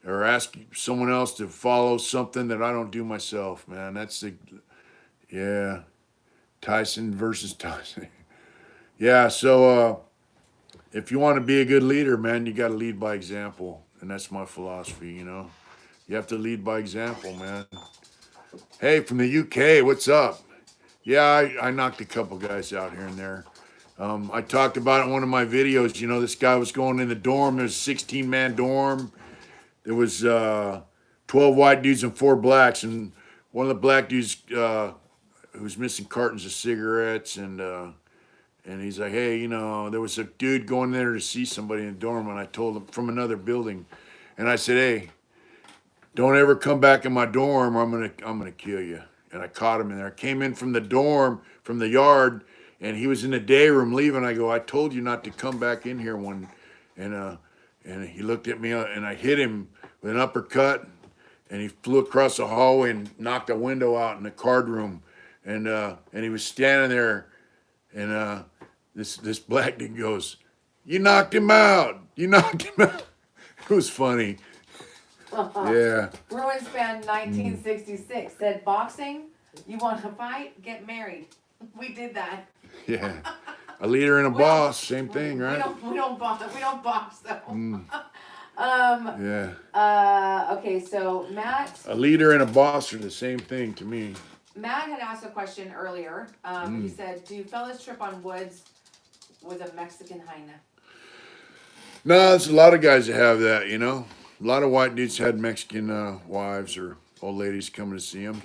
or ask someone else to follow something that I don't do myself, man. That's the, yeah, Tyson versus Tyson. Yeah, so if you want to be a good leader, man, you got to lead by example. And that's my philosophy, you know. You have to lead by example, man. Hey, from the UK, what's up? Yeah, I knocked a couple guys out here and there. I talked about it in one of my videos. You know, this guy was going in the dorm. There's a 16-man dorm. There was 12 white dudes and 4 blacks. And one of the black dudes who was missing cartons of cigarettes. And he's like, hey, you know, there was a dude going there to see somebody in the dorm. And I told him from another building. And I said, hey, don't ever come back in my dorm or I'm gonna kill you. And I caught him in there. I came in from the dorm, from the yard, and he was in the day room leaving. I go, I told you not to come back in here one. And he looked at me and I hit him with an uppercut and he flew across the hallway and knocked a window out in the card room. And he was standing there and this black dude goes, you knocked him out. You knocked him out. It was funny. Yeah. Bruins fan 1966 said, boxing, you want to fight? Get married. We did that. Yeah. A leader and a boss, same thing, right? We don't box though. Yeah. Okay, so Matt. A leader and a boss are the same thing to me. Matt had asked a question earlier. He said, do fellas trip on woods with a Mexican hyena? No, there's a lot of guys that have that, you know. A lot of white dudes had Mexican wives or old ladies coming to see them.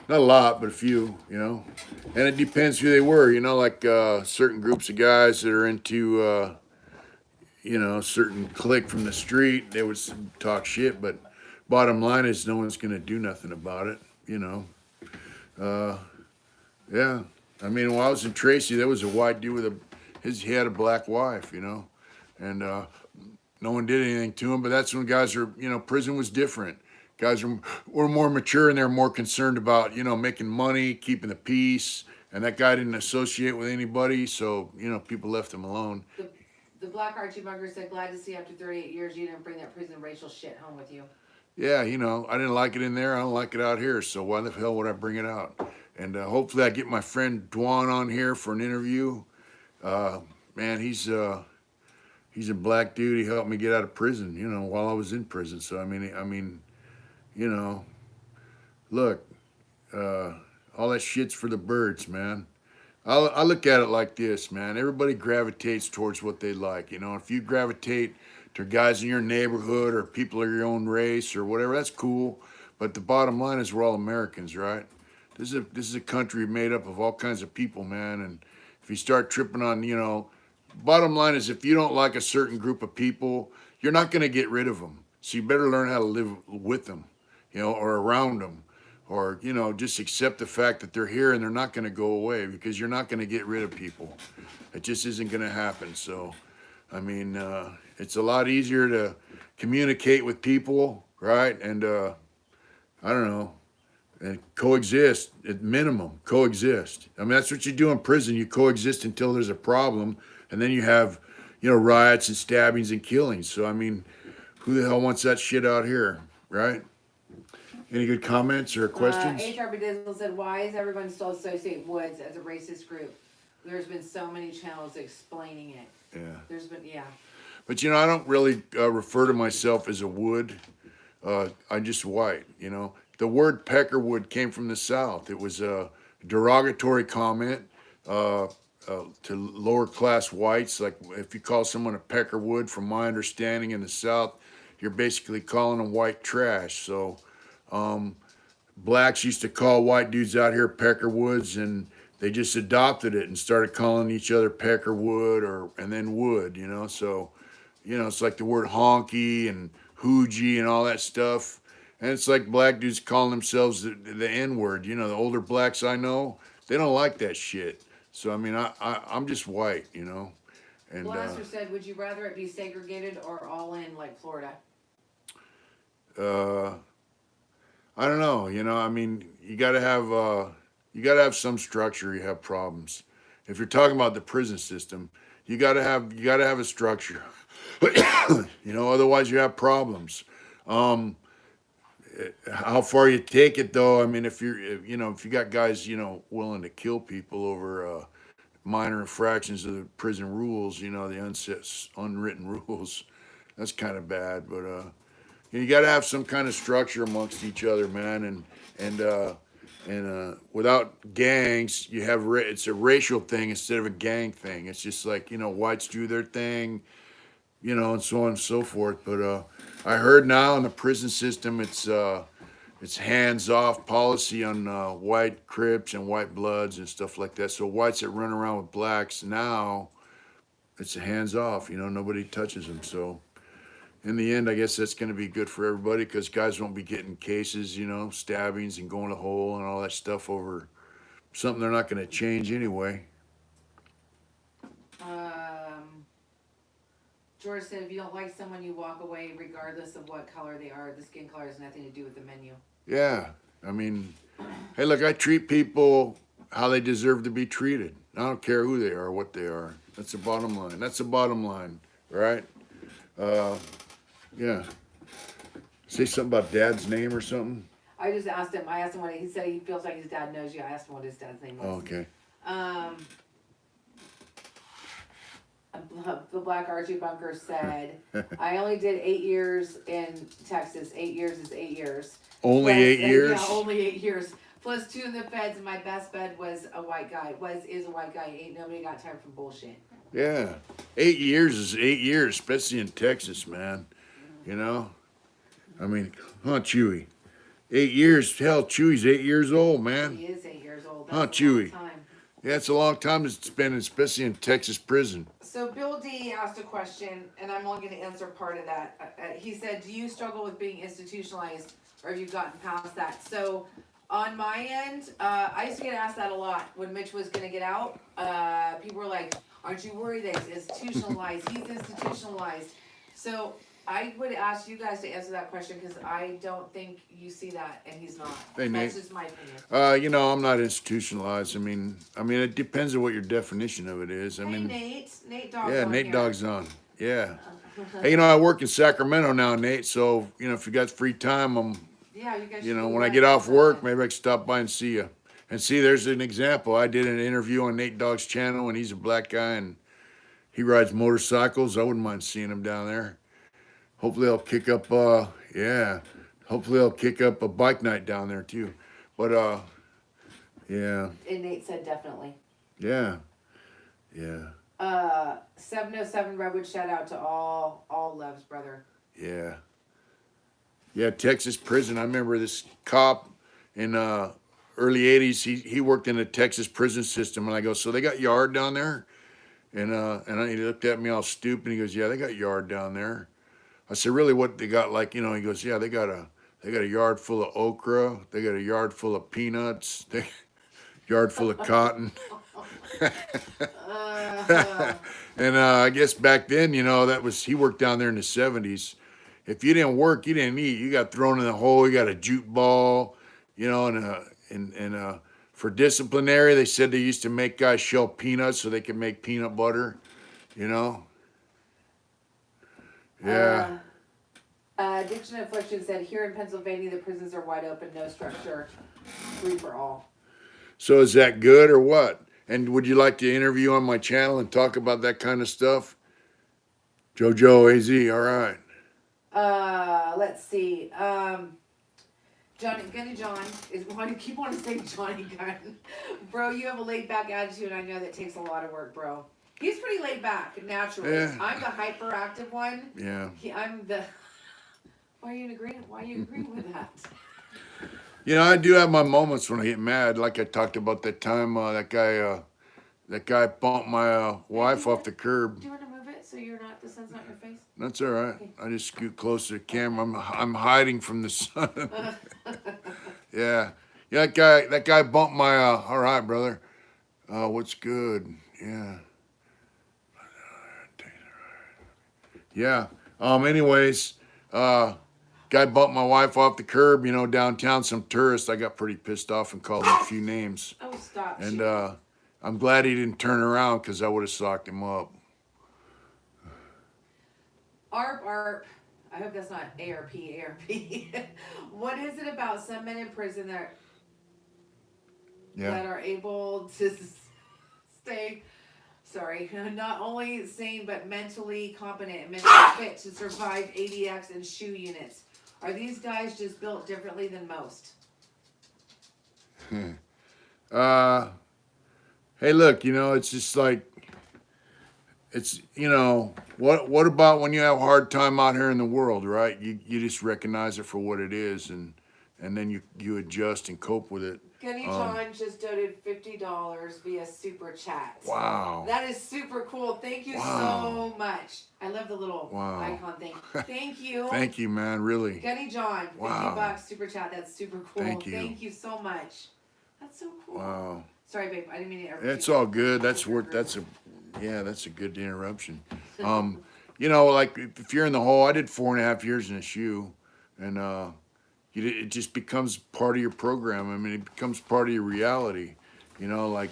Not a lot, but a few, you know. And it depends who they were, you know, like certain groups of guys that are into, you know, a certain clique from the street, they would talk shit, but bottom line is no one's going to do nothing about it, you know. Yeah. I mean, when I was in Tracy, there was a white dude with he had a black wife, you know. And no one did anything to him, but that's when guys are, you know, prison was different. Guys were more mature and they're more concerned about, you know, making money, keeping the peace. And that guy didn't associate with anybody, so, you know, people left him alone. The Black Archie Bunker said, glad to see after 38 years you didn't bring that prison racial shit home with you. Yeah, you know, I didn't like it in there. I don't like it out here, so why the hell would I bring it out? And hopefully I get my friend Dwan on here for an interview. Man, he's a black dude. He helped me get out of prison, you know, while I was in prison. So, I mean, you know, look, All that shit's for the birds, man. I look at it like this, man. Everybody gravitates towards what they like. You know, if you gravitate to guys in your neighborhood or people of your own race or whatever, that's cool. But the bottom line is we're all Americans, right? This is a country made up of all kinds of people, man. And if you start tripping on, you know, bottom line is if you don't like a certain group of people, you're not going to get rid of them. So you better learn how to live with them, you know, or around them, or, you know, just accept the fact that they're here and they're not going to go away, because you're not going to get rid of people. It just isn't going to happen. So, I mean, it's a lot easier to communicate with people, right? And I don't know, and coexist at minimum. Coexist. I mean, that's what you do in prison. You coexist until there's a problem, and then you have, you know, riots and stabbings and killings. So, I mean, who the hell wants that shit out here, right? Any good comments or questions? HR Bedizzle said, why is everyone still associate Woods as a racist group? There's been so many channels explaining it. Yeah. There's been, yeah. But, you know, I don't really refer to myself as a Wood. I'm just white, you know. The word peckerwood came from the South. It was a derogatory comment to lower class whites. Like, if you call someone a peckerwood, from my understanding in the South, you're basically calling them white trash. So blacks used to call white dudes out here peckerwoods, and they just adopted it and started calling each other peckerwood and then wood, you know. So, you know, it's like the word honky and hoogie and all that stuff. And it's like black dudes calling themselves the N-word. You know, the older blacks I know, they don't like that shit. So, I mean, I'm just white, you know. And Blaster said, would you rather it be segregated or all in like Florida? I don't know, you know. I mean, you gotta have some structure. You have problems. If you're talking about the prison system, you gotta have a structure. You know, otherwise you have problems. How far you take it, though, I mean, if you got guys, you know, willing to kill people over minor infractions of the prison rules, you know, the unwritten rules, that's kind of bad. But you got to have some kind of structure amongst each other, man. And without gangs, you have it's a racial thing instead of a gang thing. It's just like, you know, whites do their thing, you know, and so on and so forth. But I heard now in the prison system, it's hands-off policy on white Crips and white Bloods and stuff like that. So whites that run around with blacks now, it's hands-off. You know, nobody touches them. So in the end, I guess that's going to be good for everybody, because guys won't be getting cases, you know, stabbings and going to hole and all that stuff over something they're not going to change anyway. George said, if you don't like someone, you walk away regardless of what color they are. The skin color has nothing to do with the menu. Yeah. I mean, hey, look, I treat people how they deserve to be treated. I don't care who they are or what they are. That's the bottom line. That's the bottom line, right? Yeah. Say something about Dad's name or something? I just asked him. I asked him what he said. He feels like his dad knows you. I asked him what his dad's name was. Oh, okay. The Black Archie Bunker said, I only did 8 years in Texas. 8 years is 8 years. Only 8 years? Yeah, only 8 years. Plus 2 in the feds, and my best bed was a white guy. Is a white guy. Ain't nobody got time for bullshit. Yeah. 8 years is 8 years, especially in Texas, man. You know? I mean, Chewy? 8 years, hell, Chewy's 8 years old, man. He is 8 years old. That's Chewy? time. Yeah, it's a long time to spend, especially in Texas prison. So Bill D asked a question, and I'm only going to answer part of that. He said, do you struggle with being institutionalized, or have you gotten past that? So on my end, I used to get asked that a lot when Mitch was going to get out. People were like, aren't you worried that he's institutionalized? He's institutionalized. So I would ask you guys to answer that question, because I don't think you see that, and he's not. Hey, That's Nate. just my opinion. You know, I'm not institutionalized. I mean, it depends on what your definition of it is. Nate Dogg's yeah, on Nate here. Dogg's on. Yeah. Hey, you know, I work in Sacramento now, Nate. So, you know, if you got free time, Yeah, you guys. you know, when I get off work, maybe I can stop by and see you. And see, there's an example. I did an interview on Nate Dogg's channel, and he's a black guy, and he rides motorcycles. I wouldn't mind seeing him down there. Hopefully I'll kick up, hopefully I'll kick up a bike night down there too. But, Yeah. And Nate said definitely. Yeah. Yeah. 707 Redwood, shout out to all loves, brother. Yeah. Yeah, Texas prison. I remember this cop in early 80s. He worked in the Texas prison system. And I go, so they got yard down there? And he looked at me all stupid. And he goes, yeah, they got yard down there. I said, really, what they got? Like, you know, he goes, yeah, they got a yard full of okra. They got a yard full of peanuts. They yard full of cotton. And I guess back then, you know, he worked down there in the 70s. If you didn't work, you didn't eat. You got thrown in the hole. You got a jute ball, you know, and for disciplinary, they said they used to make guys shell peanuts so they could make peanut butter, you know. Yeah. Addiction Affliction said, here in Pennsylvania, the prisons are wide open, no structure, free for all. So is that good or what? And would you like to interview on my channel and talk about that kind of stuff? JoJo AZ, all right. Let's see. Gunny John is wanting keep wanting to say Johnny Gunn. Bro, you have a laid back attitude. I know that takes a lot of work, bro. He's pretty laid back, naturally. Yeah. I'm the hyperactive one. Yeah. I'm the. Why are you agreeing? Why are you agreeing with that? You know, I do have my moments when I get mad. Like I talked about that time that guy bumped my wife off the curb. Do you want to move it so the sun's not in your face? That's all right. Okay. I just scoot closer to the camera. I'm hiding from the sun. Yeah. Yeah, that guy bumped my all right, brother. What's good? Yeah. Yeah. Anyways, guy bumped my wife off the curb, you know, downtown, some tourist. I got pretty pissed off and called him a few names. Oh, stop. And I'm glad he didn't turn around because I would have socked him up. ARP. I hope that's not ARP. What is it about some men in prison that are able to stay, not only sane but mentally competent and mentally fit to survive ADX and SHU units? Are these guys just built differently than most? Hey, look, you know, it's just like, it's, you know, what about when you have a hard time out here in the world, right? You just recognize it for what it is, and then you adjust and cope with it. Gunny John just donated $50 via super chat. Wow. That is super cool. Thank you so much. I love the little icon thing. Thank you. Thank you, man, really. Gunny John, $50 super chat. That's super cool. Thank you. Thank you so much. That's so cool. Wow. Sorry, babe. I didn't mean to interrupt you. It's all good. That's a good interruption. You know, like if you're in the hole, I did 4.5 years in a SHU, and it just becomes part of your program. I mean, it becomes part of your reality, you know, like,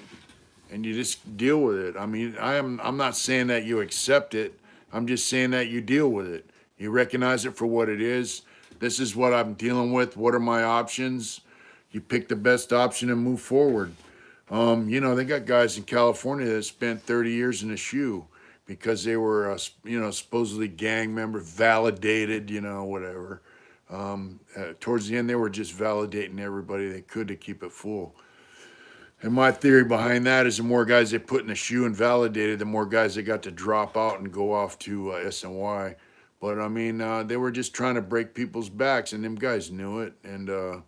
and you just deal with it. I mean, I'm not saying that you accept it. I'm just saying that you deal with it. You recognize it for what it is. This is what I'm dealing with. What are my options? You pick the best option and move forward. You know, they got guys in California that spent 30 years in a SHU because they were, you know, supposedly gang members, validated, you know, whatever. Towards the end, they were just validating everybody they could to keep it full. And my theory behind that is the more guys they put in the SHU and validated, the more guys they got to drop out and go off to SNY. But, I mean, they were just trying to break people's backs, and them guys knew it. And a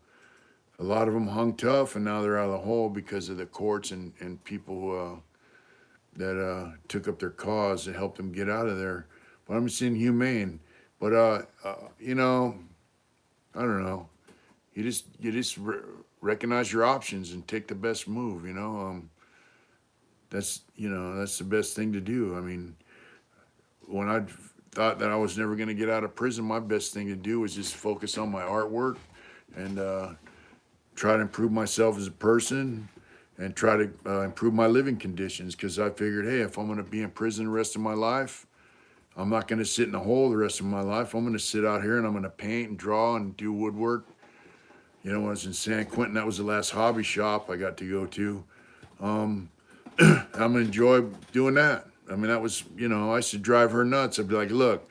lot of them hung tough, and now they're out of the hole because of the courts and people that took up their cause and helped them get out of there. But I'm just inhumane. But, you know, I don't know. You just recognize your options and take the best move, you know. That's the best thing to do. I mean, when I thought that I was never going to get out of prison, my best thing to do was just focus on my artwork and try to improve myself as a person and try to improve my living conditions, because I figured, hey, if I'm going to be in prison the rest of my life, I'm not going to sit in a hole the rest of my life. I'm going to sit out here and I'm going to paint and draw and do woodwork. You know, when I was in San Quentin, that was the last hobby shop I got to go to. I'm going to enjoy doing that. I mean, that was, you know, I used to drive her nuts. I'd be like, look,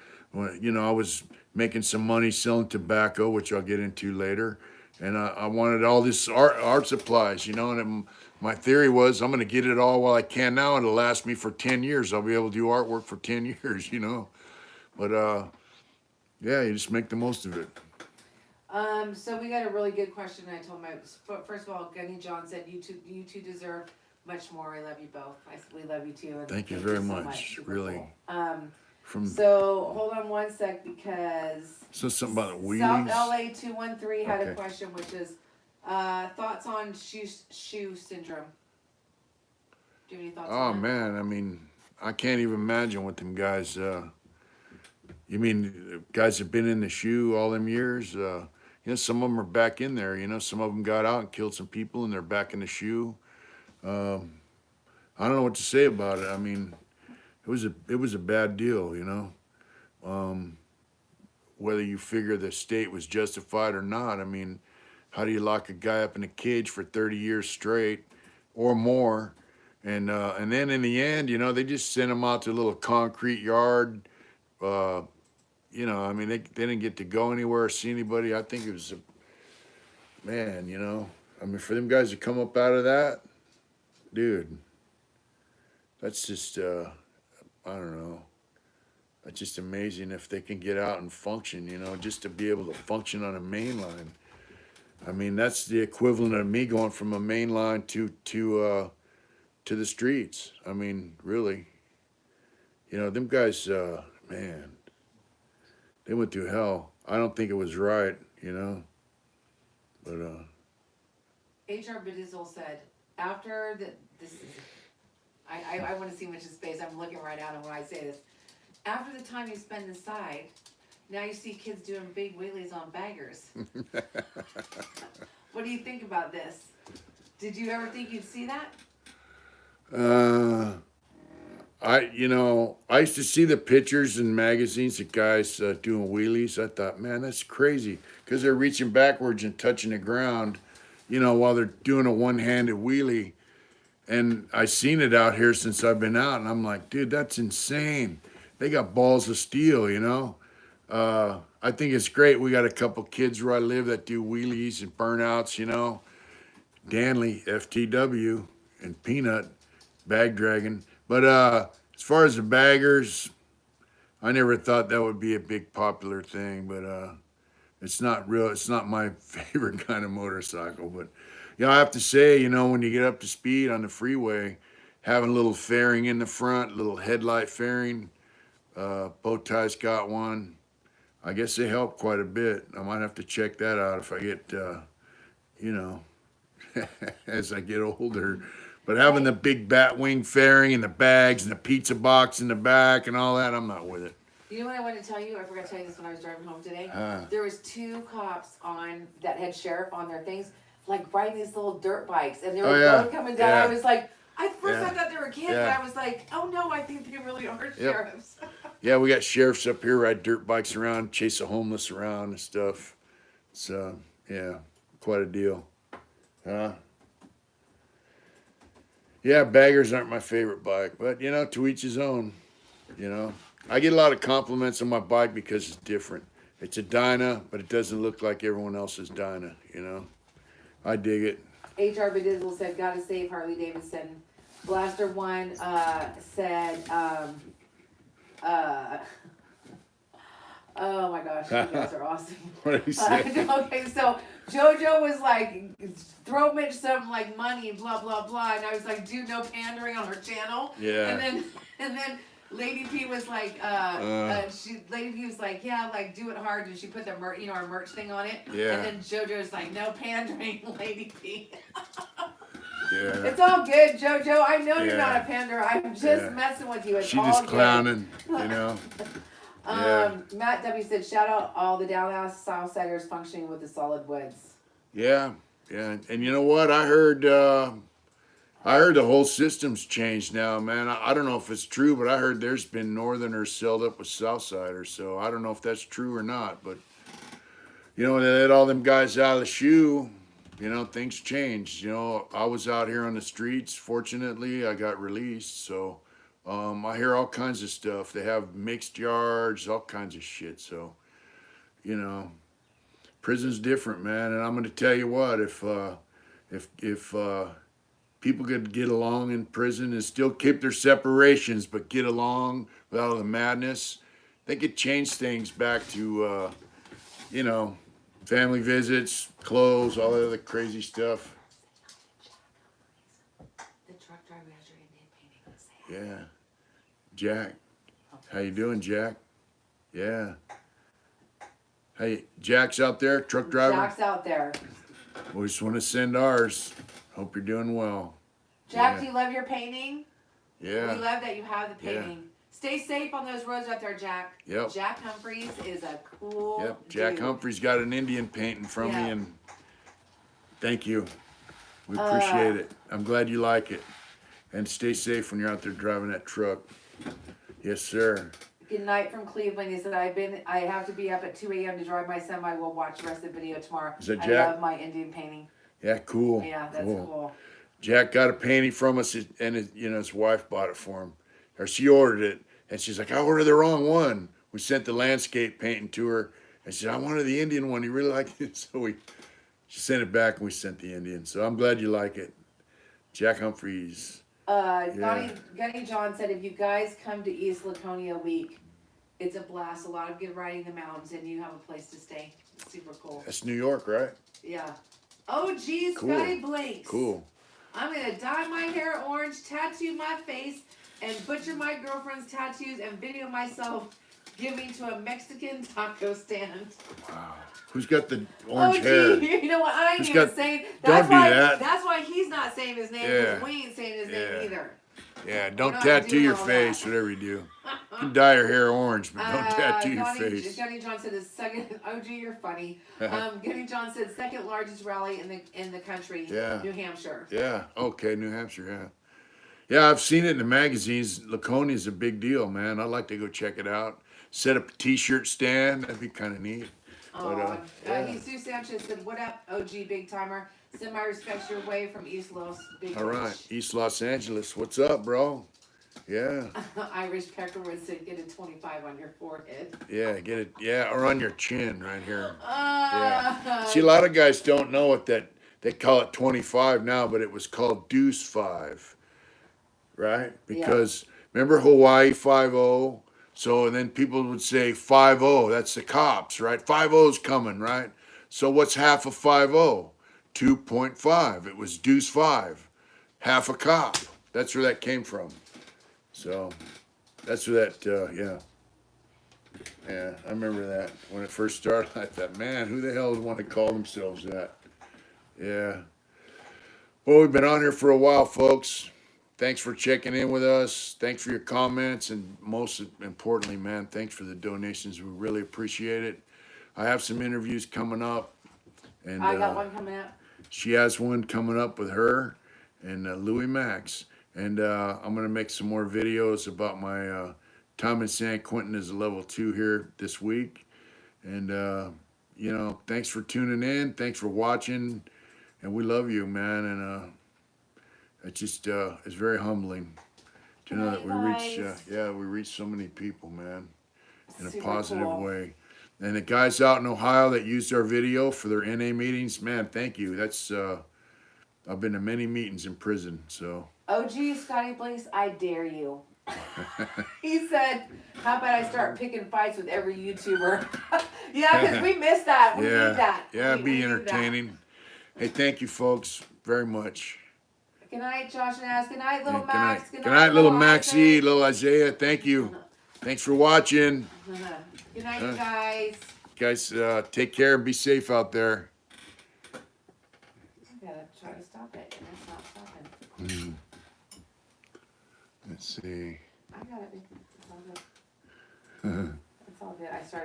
you know, I was making some money selling tobacco, which I'll get into later. And I wanted all this art supplies, you know, and my theory was I'm going to get it all while I can now, and it'll last me for 10 years. I'll be able to do artwork for 10 years, you know. But, yeah, you just make the most of it. So we got a really good question. I told him, first of all, Gunny John said, you two deserve much more. I love you both. We love you too. And thank you very much. Really. Cool. So hold on one sec, because so something about the wheelies. South LA 213 had a question, which is thoughts on shoe syndrome. Do you have any thoughts on that? Man, I mean, I can't even imagine what them guys. You mean guys have been in the shoe all them years? You know, some of them are back in there. You know, some of them got out and killed some people, and they're back in the shoe. I don't know what to say about it. I mean, it was a bad deal. You know, whether you figure the state was justified or not. I mean, how do you lock a guy up in a cage for 30 years straight or more? And then in the end, you know, they just sent him out to a little concrete yard. You know, I mean, they didn't get to go anywhere or see anybody. I think it was, man, you know, I mean, for them guys to come up out of that, dude, that's just, I don't know. That's just amazing if they can get out and function, you know, just to be able to function on a main line. I mean, that's the equivalent of me going from a main line to the streets. I mean, really, you know, them guys, man, they went through hell. I don't think it was right, you know, but H.R. Bedizzle said, after this is, I want to see Mitch's face. I'm looking right at him when I say this. After the time you spend inside, now you see kids doing big wheelies on baggers. What do you think about this? Did you ever think you'd see that? You know, I used to see the pictures in magazines of guys doing wheelies. I thought, man, that's crazy, because they're reaching backwards and touching the ground, you know, while they're doing a one-handed wheelie. And I seen it out here since I've been out, and I'm like, dude, that's insane. They got balls of steel, you know. I think it's great. We got a couple kids where I live that do wheelies and burnouts, you know. Danley, FTW, and Peanut, Bag Dragon. But as far as the baggers, I never thought that would be a big popular thing. But it's not real. It's not my favorite kind of motorcycle. But you know, I have to say, you know, when you get up to speed on the freeway, having a little fairing in the front, little headlight fairing, Bowtie's got one. I guess they help quite a bit. I might have to check that out if I get, you know, as I get older. But having the big bat wing fairing and the bags and the pizza box in the back and all that, I'm not with it. You know what I wanted to tell you? I forgot to tell you this when I was driving home today. There was 2 cops on that had sheriff on their things, like riding these little dirt bikes, and they were both coming down. I was like, I thought they were kids, but I was like, oh no, I think they really are sheriffs. Yeah, we got sheriffs up here ride dirt bikes around, chase the homeless around and stuff. It's yeah, quite a deal. Yeah, baggers aren't my favorite bike, but you know, to each his own. You know, I get a lot of compliments on my bike because it's different. It's a Dyna, but it doesn't look like everyone else's Dyna. You know, I dig it. H.R. Bedizzle said, "Gotta save Harley Davidson." Blaster One said, "Oh my gosh, you guys are awesome." What did he say? Okay, so JoJo was like, throw Mitch some like money, blah blah blah, and I was like, dude, no pandering on her channel. Yeah. And then Lady P was like, Lady P was like, yeah, like do it hard, and she put the our merch thing on it. Yeah. And then JoJo's like, no pandering, Lady P. Yeah. It's all good, JoJo. I know you're not a panderer. I'm just messing with you. It's she all just good. clowning, you know. Matt W said, shout out all the Dallas Southsiders functioning with the solid woods. Yeah, and you know what? I heard the whole system's changed now, man. I don't know if it's true, but I heard there's been Northerners sold up with Southsiders, so I don't know if that's true or not. But you know, when they let all them guys out of the shoe, you know, things changed. You know, I was out here on the streets. Fortunately, I got released, so I hear all kinds of stuff. They have mixed yards, all kinds of shit. So, you know, prison's different, man. And I'm going to tell you what, if people could get along in prison and still keep their separations, but get along without all the madness, they could change things back to, you know, family visits, clothes, all that other crazy stuff. The truck driver has your Indian painting. Yeah. Jack. How you doing, Jack? Yeah. Hey, Jack's out there, truck driver? Jack's out there. We just want to send ours. Hope you're doing well. Jack, Yeah. do you love your painting? Yeah. We love that you have the painting. Yeah. Stay safe on those roads out there, Jack. Yep. Jack Humphreys is a cool Yep. Jack dude. Humphreys got an Indian painting from Yeah. me, and thank you. We appreciate it. I'm glad you like it. And stay safe when you're out there driving that truck. Yes, sir. Good night from Cleveland. He said, I have to be up at 2 a.m. to drive my semi. We'll watch the rest of the video tomorrow. Is that I Jack? love my Indian painting. Yeah, cool. Yeah, that's cool. Jack got a painting from us, and his wife bought it for him, or she ordered it, and she's like, I ordered the wrong one. We sent the landscape painting to her, and she said, I wanted the Indian one. You really like it? So she sent it back, and we sent the Indian. So I'm glad you like it. Jack Humphreys. Gunny John said, if you guys come to East Laconia week, it's a blast. A lot of good riding the mountains, and you have a place to stay. It's super cool. That's New York, right? Yeah. Oh, geez, Cool. Scotty Blinks. Cool. I'm going to dye my hair orange, tattoo my face, and butcher my girlfriend's tattoos and video myself giving to a Mexican taco stand. Wow. Who's got the orange hair? You know what? I ain't Who's even got- saying. don't do that. That's why he's not saying his name, because Yeah. we ain't saying his name Yeah. either. Yeah, don't not tattoo doing your all face, that. whatever you do. You can dye your hair orange, but don't tattoo your face. Gunny John said the second. OG, you're funny. Gunny John said second largest rally in the country. Yeah. New Hampshire. Yeah, okay, New Hampshire, yeah. Yeah, I've seen it in the magazines. Laconia is a big deal, man. I'd like to go check it out. Set up a t-shirt stand. That'd be kind of neat. Jesus Sanchez said, what up, OG big timer? Send my respects your way from East Los Big All right, Beach. East Los Angeles. What's up, bro? Yeah, Irish Peckerwood said, get a 25 on your forehead. yeah, get it. Yeah, or on your chin right here. Yeah. See, a lot of guys don't know what that, they call it 25 now, but it was called Deuce 5, right? Because remember Hawaii 5-0? So, and then people would say 5-0, that's the cops, right? 5-0's coming, right? So what's half of 5-0? 2.5. It was Deuce 5, half a cop. That's where that came from. So that's where that, yeah, I remember that when it first started. I thought, man, who the hell would want to call themselves that? Yeah. Well, we've been on here for a while, folks. Thanks for checking in with us. Thanks for your comments, and most importantly, man, thanks for the donations. We really appreciate it. I have some interviews coming up, and I got one coming up. she has one coming up with her and Louis Max. And I'm going to make some more videos about my time in San Quentin as a level 2 here this week. And, you know, thanks for tuning in. Thanks for watching. And we love you, man. And it just is very humbling to know that we reach so many people, man, in a positive way. And the guys out in Ohio that used our video for their NA meetings, man, thank you. That's I've been to many meetings in prison, so. OG Scotty Blinks, I dare you. He said, how about I start picking fights with every YouTuber? Yeah, because we missed that. We need that. Yeah, we be need entertaining. Hey, thank you, folks, very much. Good night, Josh and Ass. Good night, little Good Max. night, Good night, little Maxie, Isaac. little Isaiah. Thank you. Thanks for watching. Good night, you guys. Guys, take care and be safe out there. I gotta try to stop it, and it's not stopping. Let's see. I got it. It's all good. It's all good. I started.